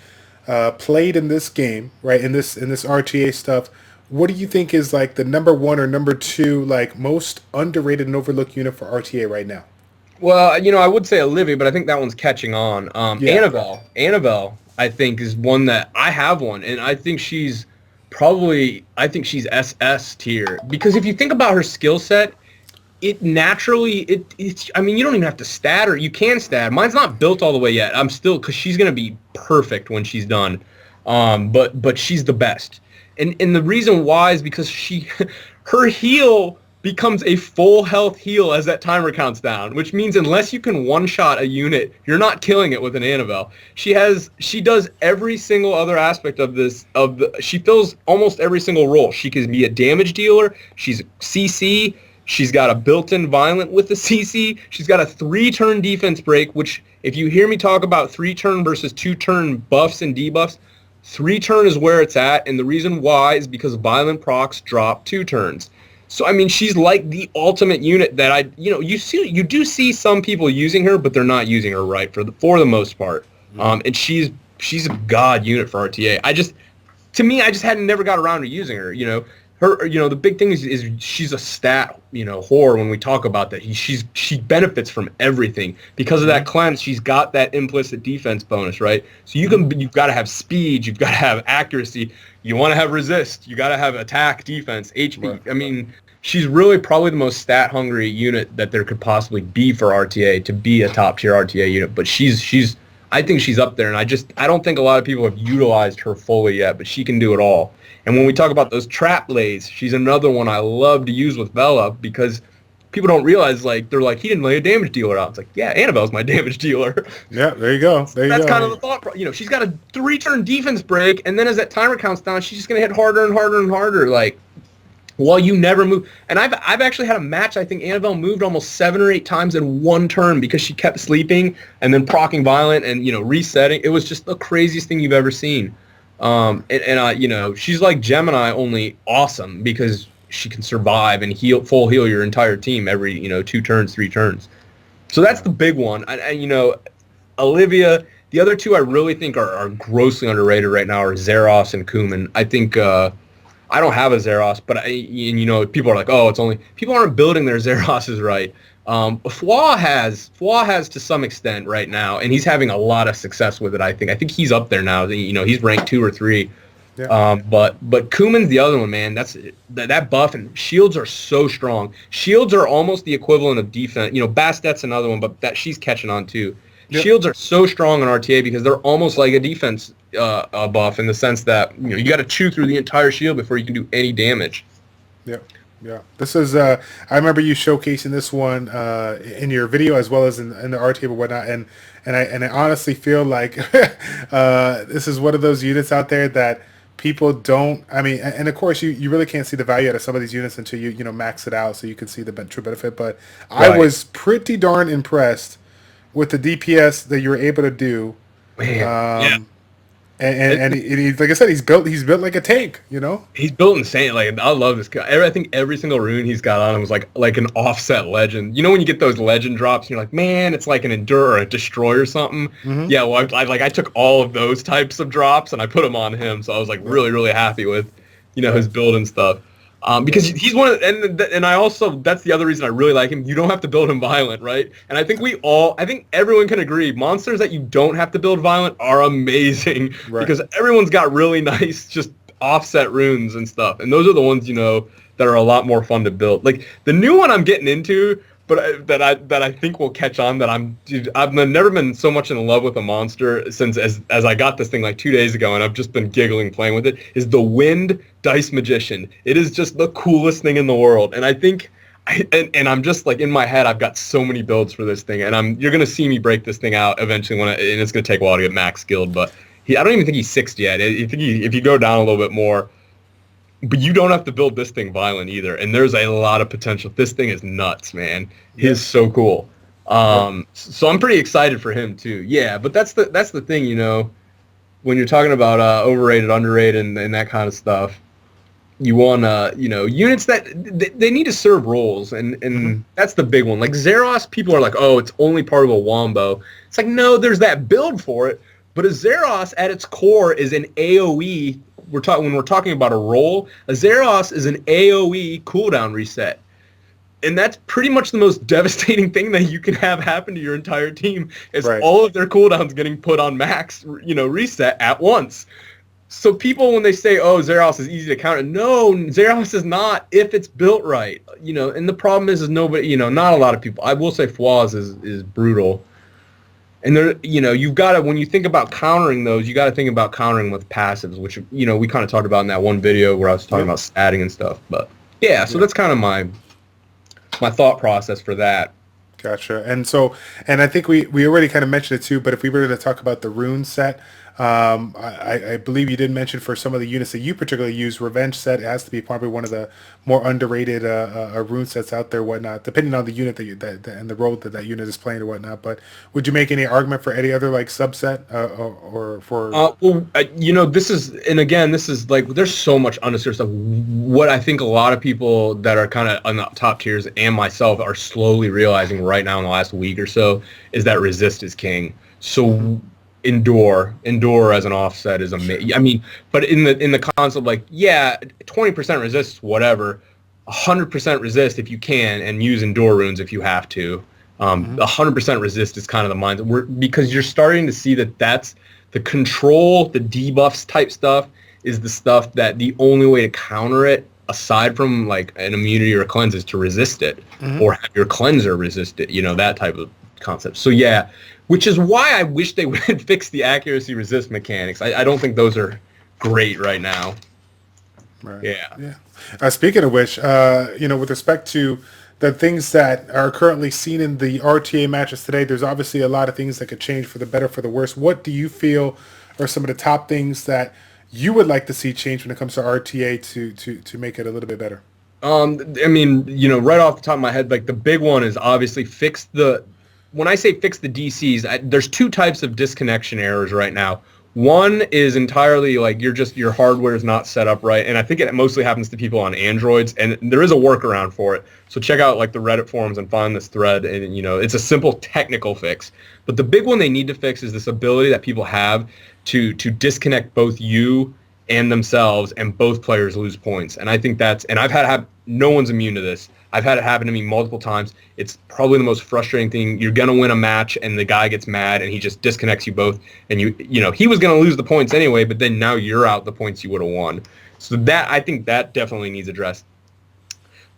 played in this game, right, in this RTA stuff, what do you think is like the number one or number two like most underrated and overlooked unit for RTA right now? Well, I would say Elegy, but I think that one's catching on. Annabelle, I think, is one that I have one, and I think she's SS tier, because if you think about her skill set, it naturally, I mean, you don't even have to stat her. You can stat. Mine's not built all the way yet. I'm still, because she's going to be perfect when she's done. But she's the best. And the reason why is because her heal becomes a full health heal as that timer counts down, which means unless you can one-shot a unit, you're not killing it with an Annabelle. She does every single other aspect of this, she fills almost every single role. She can be a damage dealer, she's a CC, she's got a built-in violent with the CC, she's got a 3-turn defense break, which if you hear me talk about 3-turn versus 2-turn buffs and debuffs, 3-turn is where it's at, and the reason why is because violent procs drop 2 turns. So, I mean, she's like the ultimate unit that you do see some people using her, but they're not using her right for the most part. Mm-hmm. And she's a god unit for RTA. I just hadn't never got around to using her. The big thing is she's a stat, whore when we talk about that. She benefits from everything because of that cleanse. She's got that implicit defense bonus, right? So you've got to have speed, you've got to have accuracy, you want to have resist, you got to have attack, defense, HP. Right. I mean, she's really probably the most stat hungry unit that there could possibly be for RTA to be a top tier RTA unit. But I think she's up there, and I don't think a lot of people have utilized her fully yet, but she can do it all. And when we talk about those trap lays, she's another one I love to use with Vela, because people don't realize, they're like, he didn't lay a damage dealer out. It's like, yeah, Annabelle's my damage dealer. Yeah, there you go. That's kind of the thought. She's got a 3-turn defense break, and then as that timer counts down, she's just going to hit harder and harder and harder, while you never move. And I've actually had a match, I think Annabelle moved almost 7 or 8 times in one turn because she kept sleeping and then proccing violent and, resetting. It was just the craziest thing you've ever seen. She's like Gemini, only awesome because she can survive and full heal your entire team every 2 turns, 3 turns. So that's the big one. Olivia. The other two I really think are grossly underrated right now are Zeros and Kuman. I think I don't have a Zeros, but people are like, oh, it's only, people aren't building their Zeroses right. Flaw has to some extent right now, and he's having a lot of success with it. I think he's up there now. You know, he's ranked 2 or 3. Yeah. But Kuman's the other one, man. That's that buff, and shields are so strong. Shields are almost the equivalent of defense. You know, Bastet's another one, but that she's catching on too. Yep. Shields are so strong in RTA because they're almost like a defense buff in the sense that, you know, you got to chew through the entire shield before you can do any damage. Yeah. Yeah, this is. I remember you showcasing this one in your video as well as in the RTA and whatnot, and I honestly feel like this is one of those units out there that people don't. I mean, and of course you really can't see the value out of some of these units until you max it out, so you can see the true benefit. But right. I was pretty darn impressed with the DPS that you were able to do. Man, yeah. And he, like I said, he's built like a tank, you know? He's built insane. Like, I love this guy. I think every single rune he's got on him was like an offset legend. You know when you get those legend drops and you're like, man, it's like an endure or a destroy or something? Mm-hmm. Yeah, well, I took all of those types of drops and I put them on him, so I was like really, really happy with, you know, his build and stuff. Because he's one of, and I also, that's the other reason I really like him. You don't have to build him violent, right? And I think I think everyone can agree, monsters that you don't have to build violent are amazing, right? Because everyone's got really nice, just offset runes and stuff. And those are the ones, you know, that are a lot more fun to build. Like the new one I'm getting into, but that I think will catch on. That I've never been so much in love with a monster since as I got this thing like 2 days ago, and I've just been giggling playing with it. Is the Wind Dice Magician? It is just the coolest thing in the world, and I think, and I'm just like in my head, I've got so many builds for this thing, and you're gonna see me break this thing out eventually and it's gonna take a while to get max skilled, but I don't even think he's 6'd yet. If you go down a little bit more. But you don't have to build this thing violent either, and there's a lot of potential. This thing is nuts, man. He is so cool. So I'm pretty excited for him too. Yeah, but that's the thing, you know, when you're talking about overrated, underrated, and that kind of stuff. You want you know, units that they need to serve roles, and that's the big one. Like Zeros, people are like, oh, it's only part of a wombo. It's like, no, there's that build for it, but a Zeros at its core is an AoE. When we're talking about a role, a Zeros is an AoE cooldown reset. And that's pretty much the most devastating thing that you can have happen to your entire team is all of their cooldowns getting put on max, you know, reset at once. So people, when they say, oh, Zeros is easy to counter, no, Zeros is not if it's built right. You know, and the problem is nobody, you know, not a lot of people. I will say Flaws is brutal. And there, you know, you've got to, when you think about countering those, you got to think about countering with passives, which, you know, we kind of talked about in that one video where I was talking about statting and stuff. But yeah, so that's kind of my thought process for that. Gotcha. And I think we already kind of mentioned it too, but if we were to talk about the rune set, I believe you did mention for some of the units that you particularly use, Revenge set has to be probably one of the more underrated rune sets out there, whatnot, depending on the unit and the role that unit is playing or whatnot. But would you make any argument for any other like subset or for? Well, you know, this is like there's so much unnecessary stuff. What I think a lot of people that are kind of on the top tiers and myself are slowly realizing right now in the last week or so is that resist is king. So. Endure as an offset is amazing. I mean, but in the concept, like, yeah, 20% resist, whatever, 100% resist if you can, and use endure runes if you have to. 100% resist is kind of the mindset, because you're starting to see that's the control, the debuffs type stuff is the stuff that the only way to counter it, aside from like an immunity or a cleanse, is to resist it, or have your cleanser resist it. You know, that type of concept. So yeah. Which is why I wish they would fix the accuracy resist mechanics. I don't think those are great right now. Right. Yeah. Speaking of which, you know, with respect to the things that are currently seen in the RTA matches today, there's obviously a lot of things that could change for the better, for the worse. What do you feel are some of the top things that you would like to see change when it comes to RTA to make it a little bit better? I mean, you know, right off the top of my head, like the big one is obviously when I say fix the DCs, there's two types of disconnection errors right now. One is entirely like your hardware is not set up right, and I think it mostly happens to people on Androids, and there is a workaround for it. So check out like the Reddit forums and find this thread, and you know, it's a simple technical fix. But the big one they need to fix is this ability that people have to disconnect both you and themselves, and both players lose points. And I think and I've had no one's immune to this. I've had it happen to me multiple times. It's probably the most frustrating thing. You're going to win a match, and the guy gets mad, and he just disconnects you both. And, he was going to lose the points anyway, but then now you're out the points you would have won. So I think that definitely needs addressed.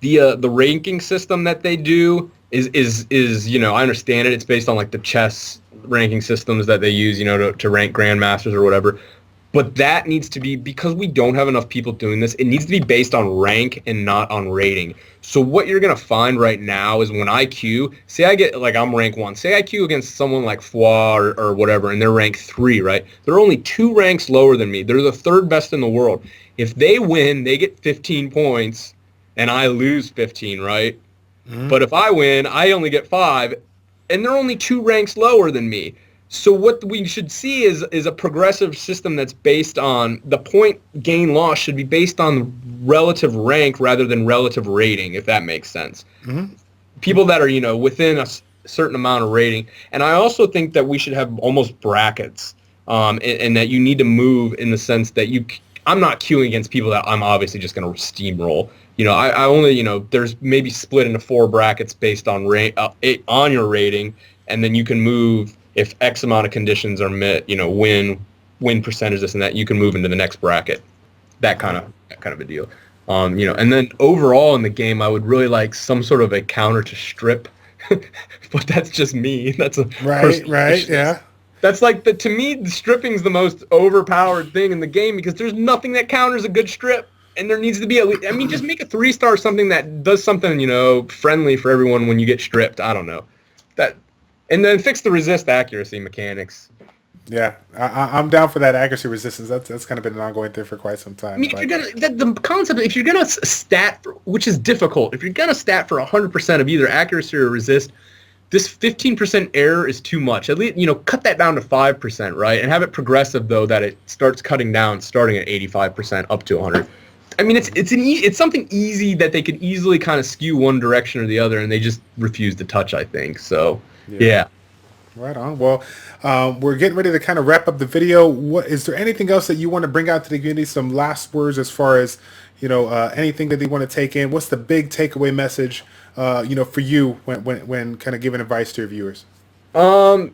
The ranking system that they do is I understand it. It's based on, like, the chess ranking systems that they use, to rank grandmasters or whatever. But that needs to be, because we don't have enough people doing this, it needs to be based on rank and not on rating. So what you're going to find right now is when I queue, say I get, like, I'm rank 1. Say I queue against someone like Foix or whatever, and they're rank 3, right? They're only 2 ranks lower than me. They're the 3rd best in the world. If they win, they get 15 points, and I lose 15, right? Mm-hmm. But if I win, I only get 5, and they're only 2 ranks lower than me. So what we should see is a progressive system that's based on the point gain loss should be based on relative rank rather than relative rating, if that makes sense. Mm-hmm. People that are, within a certain amount of rating. And I also think that we should have almost brackets, and that you need to move in the sense that I'm not queuing against people that I'm obviously just going to steamroll. I only, there's maybe split into 4 brackets based on on your rating, and then you can move. If X amount of conditions are met, win percentage, this and that, you can move into the next bracket. That kind of a deal. And then overall in the game, I would really like some sort of a counter to strip, but that's just me. That's a right, yeah. That's like to me, the stripping's the most overpowered thing in the game because there's nothing that counters a good strip. And there needs to be just make a 3-star something that does something, friendly for everyone when you get stripped. I don't know. And then fix the resist accuracy mechanics. Yeah, I'm down for that accuracy resistance. That's kind of been an ongoing thing for quite some time. If you're gonna the concept, if you're gonna stat, which is difficult, if you're gonna stat for 100% of either accuracy or resist, this 15% error is too much. At least cut that down to 5%, right? And have it progressive though, that it starts cutting down, starting at 85% up to 100. It's something easy that they could easily kind of skew one direction or the other, and they just refuse to touch. I think so. Yeah. Right on. Well, we're getting ready to kind of wrap up the video. What is there anything else that you want to bring out to the community? Some last words as far as anything that they want to take in. What's the big takeaway message? For you when kind of giving advice to your viewers. There's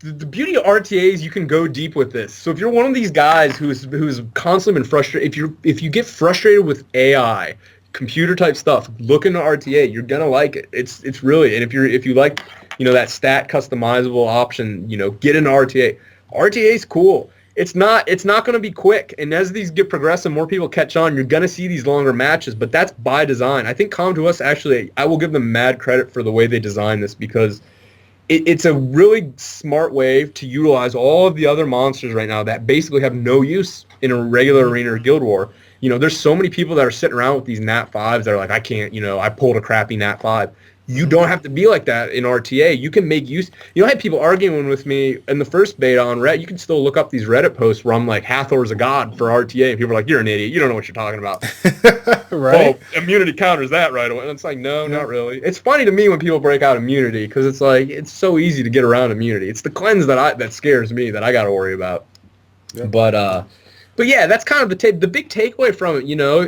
the beauty of RTA is you can go deep with this. So if you're one of these guys who's constantly been frustrated, if you get frustrated with AI, computer type stuff, look into RTA. You're gonna like it. It's really, and if you like that stat customizable option, get into RTA. RTA is cool. It's not going to be quick, and as these get progressive, more people catch on. You're going to see these longer matches, but that's by design. I think Com2uS actually, I will give them mad credit for the way they designed this because it's a really smart way to utilize all of the other monsters right now that basically have no use in a regular arena or guild war. There's so many people that are sitting around with these Nat 5s that are like, I can't, I pulled a crappy Nat 5. You don't have to be like that in RTA. You can make use. I had people arguing with me in the first beta on Reddit. You can still look up these Reddit posts where I'm like, Hathor's a god for RTA. And people are like, you're an idiot. You don't know what you're talking about. Right. Oh, immunity counters that right away. And it's like, no, not really. It's funny to me when people break out immunity because it's like, it's so easy to get around immunity. It's the cleanse that scares me that I got to worry about. Yep. But yeah, that's kind of the big takeaway from it.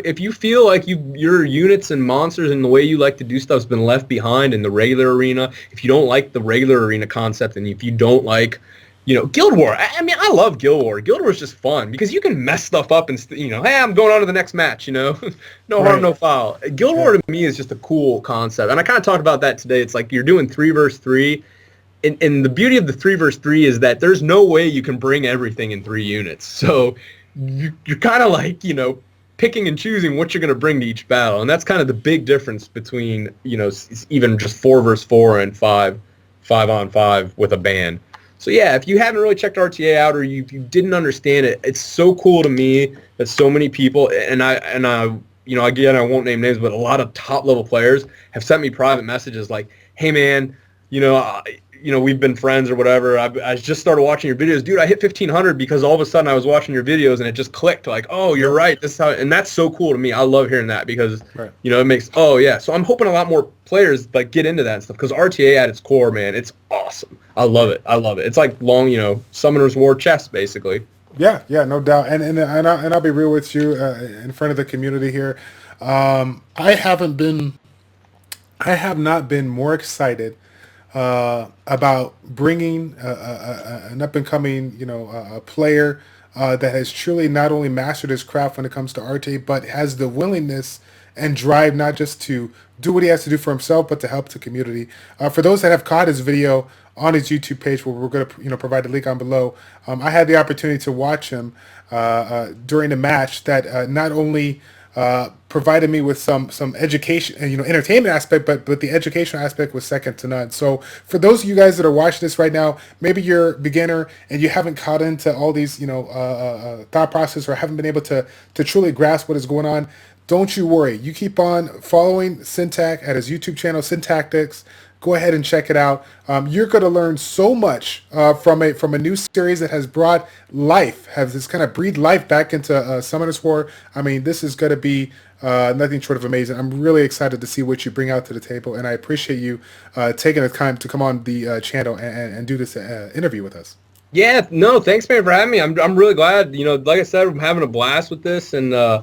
If you feel like your units and monsters and the way you like to do stuff has been left behind in the regular arena, if you don't like the regular arena concept, and if you don't like, Guild War. I love Guild War. Guild War is just fun because you can mess stuff up and hey, I'm going on to the next match. No harm, no foul. Guild War to me is just a cool concept, and I kind of talked about that today. It's like you're doing 3 versus 3. And the beauty of the 3 versus 3 is that there's no way you can bring everything in 3 units. So you're kind of like, picking and choosing what you're going to bring to each battle. And that's kind of the big difference between, even just 4 versus 4 and 5 on 5 with a ban. So yeah, if you haven't really checked RTA out or you didn't understand it, it's so cool to me that so many people, and I again, I won't name names, but a lot of top level players have sent me private messages like, hey man, we've been friends or whatever. I just started watching your videos. Dude, I hit 1,500 because all of a sudden I was watching your videos and it just clicked like, oh, you're right. This is how, and that's so cool to me. I love hearing that because, it makes, oh, yeah. So I'm hoping a lot more players get into that and stuff because RTA at its core, man, it's awesome. I love it. It's like long, Summoner's War chess, basically. Yeah, no doubt. And I'll be real with you in front of the community here. I haven't been I have not been more excited about bringing an up and coming, a player that has truly not only mastered his craft when it comes to RTA, but has the willingness and drive not just to do what he has to do for himself, but to help the community. For those that have caught his video on his YouTube page, where we're going to provide the link on below, I had the opportunity to watch him during a match that not only provided me with some education, entertainment aspect, but the educational aspect was second to none. So for those of you guys that are watching this right now, maybe you're a beginner and you haven't caught into all these, thought process, or haven't been able to truly grasp what is going on. Don't you worry. You keep on following Syntac at his YouTube channel, Syntactics. Go ahead and check it out. You're going to learn so much from a new series that has brought life, has this kind of breathed life back into Summoners War. I mean, this is going to be nothing short of amazing. I'm really excited to see what you bring out to the table, and I appreciate you taking the time to come on the channel and do this interview with us. Yeah, no, thanks, man, for having me. I'm really glad. Like I said, I'm having a blast with this, and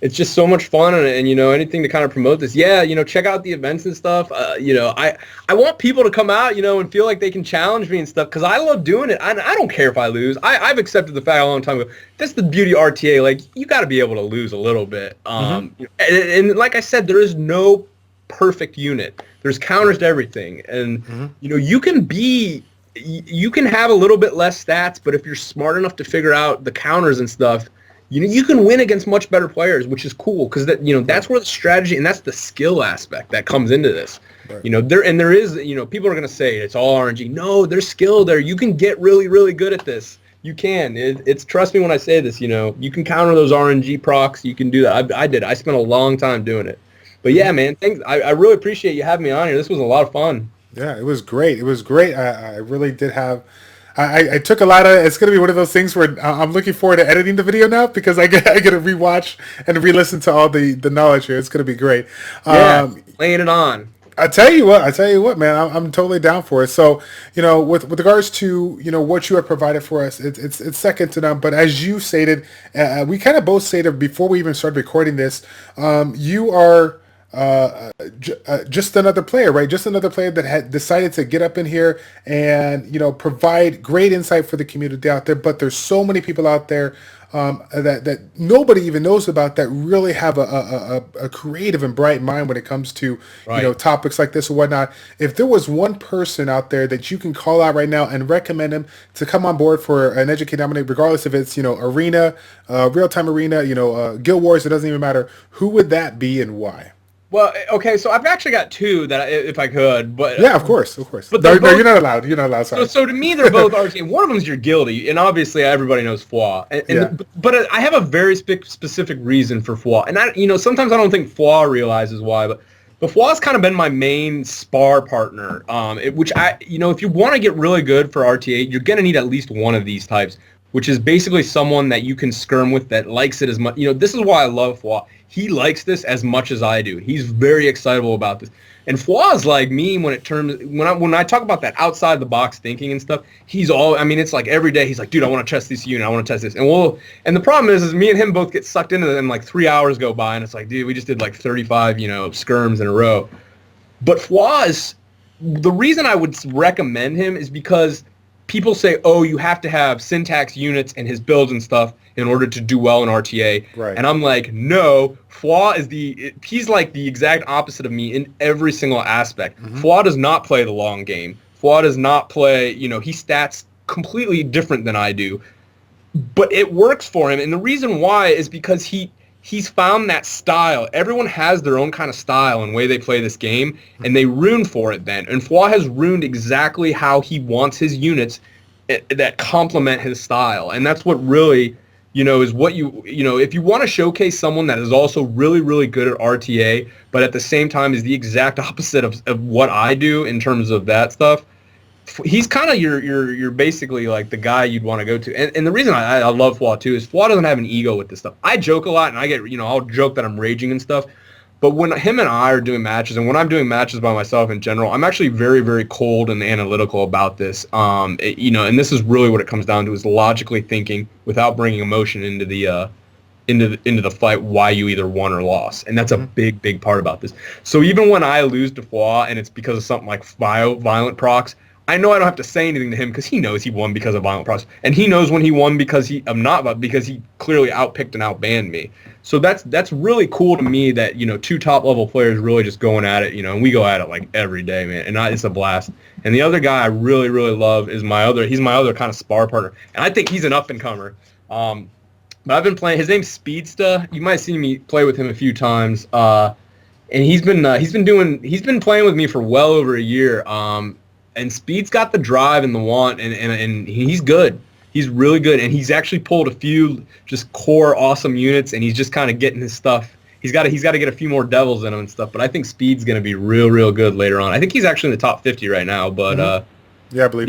it's just so much fun, and anything to kind of promote this. Yeah, check out the events and stuff. I want people to come out, and feel like they can challenge me and stuff, because I love doing it. I don't care if I lose. I've accepted the fact a long time ago. That's the beauty of RTA. Like, you got to be able to lose a little bit. And like I said, there is no perfect unit. There's counters to everything, and you can have a little bit less stats, but if you're smart enough to figure out the counters and stuff, you can win against much better players, which is cool, because that's where the strategy and that's the skill aspect that comes into this. Right. There is people are gonna say it's all RNG. No, there's skill there. You can get really, really good at this. You can. It's trust me when I say this. You can counter those RNG procs. You can do that. I did. I spent a long time doing it. But yeah, man, thanks. I really appreciate you having me on here. This was a lot of fun. Yeah, it was great. It was great. I really did have. I took a lot of. It's going to be one of those things where I'm looking forward to editing the video now, because I get to rewatch and re-listen to all the knowledge here. It's going to be great. Yeah, laying it on. I tell you what, man, I'm totally down for it. So, with regards to what you have provided for us, it's second to none. But as you stated, we kind of both stated before we even started recording this, you are. Just another player, right? Just another player that had decided to get up in here and provide great insight for the community out there. But there's so many people out there that nobody even knows about, that really have a creative and bright mind when it comes to topics like this or whatnot. If there was one person out there that you can call out right now and recommend him to come on board for an Educate Dominate, regardless if it's arena, real time arena, Guild Wars, it doesn't even matter, who would that be and why? Well, okay, so I've actually got two that if I could, but yeah, of course. But no, you're not allowed. You're not allowed. Sorry. So to me, they're both RTA. One of them is your guilty, and obviously everybody knows Foie. But I have a very specific reason for Foie, and sometimes I don't think Foie realizes why, but Foie's kind of been my main spar partner. Which if you want to get really good for RTA, you're gonna need at least one of these types, which is basically someone that you can skirm with that likes it as much. This is why I love Foie. He likes this as much as I do. He's very excitable about this. And Foie is like me when I talk about that outside the box thinking and stuff. It's like every day he's like, dude, I want to test this unit. I want to test this. And the problem is me and him both get sucked into it, and like 3 hours go by, and it's like, dude, we just did like 35, skirms in a row. But Foie is, the reason I would recommend him is because people say, oh, you have to have Syntax units and his builds and stuff in order to do well in RTA. Right. And I'm like, no, Foie he's like the exact opposite of me in every single aspect. Foie does not play the long game. Foie does not play, he stats completely different than I do. But it works for him. And the reason why is because he's found that style. Everyone has their own kind of style and way they play this game, and they rune for it then. And Foie has runed exactly how he wants his units that complement his style. And that's what really, is what if you want to showcase someone that is also really, really good at RTA, but at the same time is the exact opposite of what I do in terms of that stuff, he's kind of you're basically like the guy you'd want to go to. And the reason I love Foie too is Foie doesn't have an ego with this stuff. I joke a lot, and I get I'll joke that I'm raging and stuff, But when him and I are doing matches, and when I'm doing matches by myself in general, I'm actually very, very cold and analytical about this. And this is really what it comes down to, is logically thinking without bringing emotion into the fight why you either won or lost. And that's a big, big part about this. So even when I lose to Foie and it's because of something like violent procs, I know I don't have to say anything to him because he knows he won because of violent procs. And he knows when he won because he clearly outpicked and outbanned me. So that's really cool to me that, two top level players really just going at it, and we go at it like every day, man. And it's a blast. And the other guy I really, really love is he's my other kind of spar partner. And I think he's an up and comer. But I've been playing. His name's Speedsta. You might have seen me play with him a few times. And he's been playing with me for well over a year. And Speed's got the drive and the want, and he's good. He's really good, and he's actually pulled a few just core awesome units, and he's just kind of getting his stuff. He's got to get a few more devils in him and stuff. But I think Speed's going to be real, real good later on. I think he's actually in the top 50 right now. But I believe.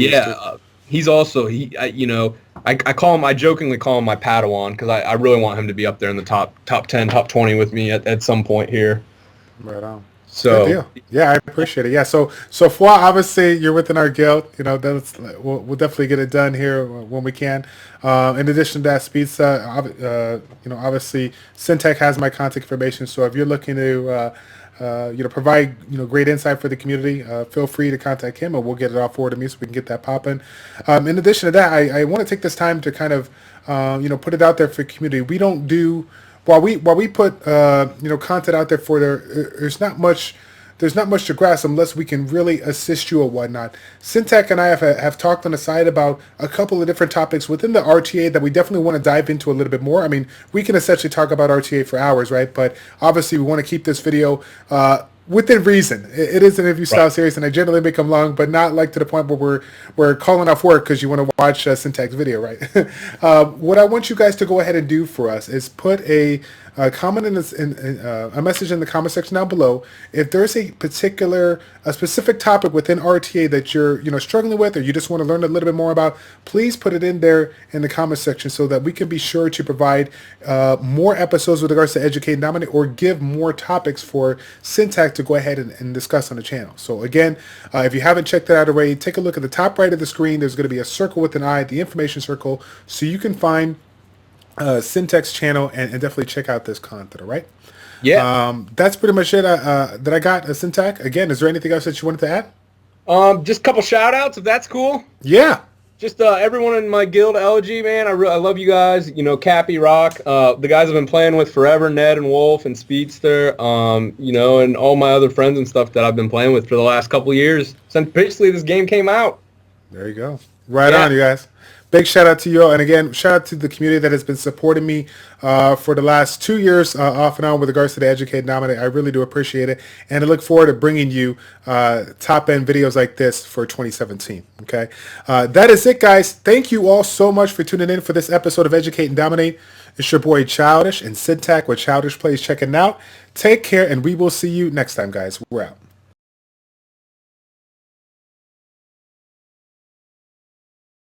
He's also I jokingly call him my Padawan because I really want him to be up there in the top 10, top 20 with me at some point here. Right on. So good deal. Yeah, I appreciate it. Yeah, so Foie, obviously you're within our guild. We'll definitely get it done here when we can. In addition to that, Speedsta, obviously Syntac has my contact information. So if you're looking to provide great insight for the community, feel free to contact him, and we'll get it all forward to me so we can get that popping. In addition to that, I want to take this time to kind of put it out there for the community. We don't do. While we put content out there there's not much to grasp unless we can really assist you or whatnot. Syntac and I have talked on the side about a couple of different topics within the RTA that we definitely want to dive into a little bit more. I mean, we can essentially talk about RTA for hours, right? But obviously we want to keep this video within reason. It is an interview style series, and I generally make them long, but not like to the point where we're calling off work because you want to watch Syntax video, right? What I want you guys to go ahead and do for us is put a comment a message in the comment section down below. If there's a specific topic within RTA that you're struggling with, or you just want to learn a little bit more about, please put it in there in the comment section so that we can be sure to provide more episodes with regards to Educate and Dominate, or give more topics for Syntax to go ahead and discuss on the channel. So again, if you haven't checked that out already, take a look at the top right of the screen. There's going to be a circle with an eye, the information circle, so you can find Syntax channel and definitely check out this content. All right. Yeah. That's pretty much it that I got. Syntax. Again, is there anything else that you wanted to add? Just a couple shout outs, if that's cool. Yeah. Just everyone in my guild, Elegy, man. I love you guys. Cappy, Rock, the guys I've been playing with forever, Ned and Wolf and Speedster, and all my other friends and stuff that I've been playing with for the last couple of years since basically this game came out. There you go. Right on, you guys. Big shout out to you all. And again, shout out to the community that has been supporting me for the last 2 years off and on with regards to the Educate and Dominate. I really do appreciate it. And I look forward to bringing you top-end videos like this for 2017. Okay. That is it, guys. Thank you all so much for tuning in for this episode of Educate and Dominate. It's your boy Childish and Syntac with ChildishPlays checking out. Take care, and we will see you next time, guys. We're out.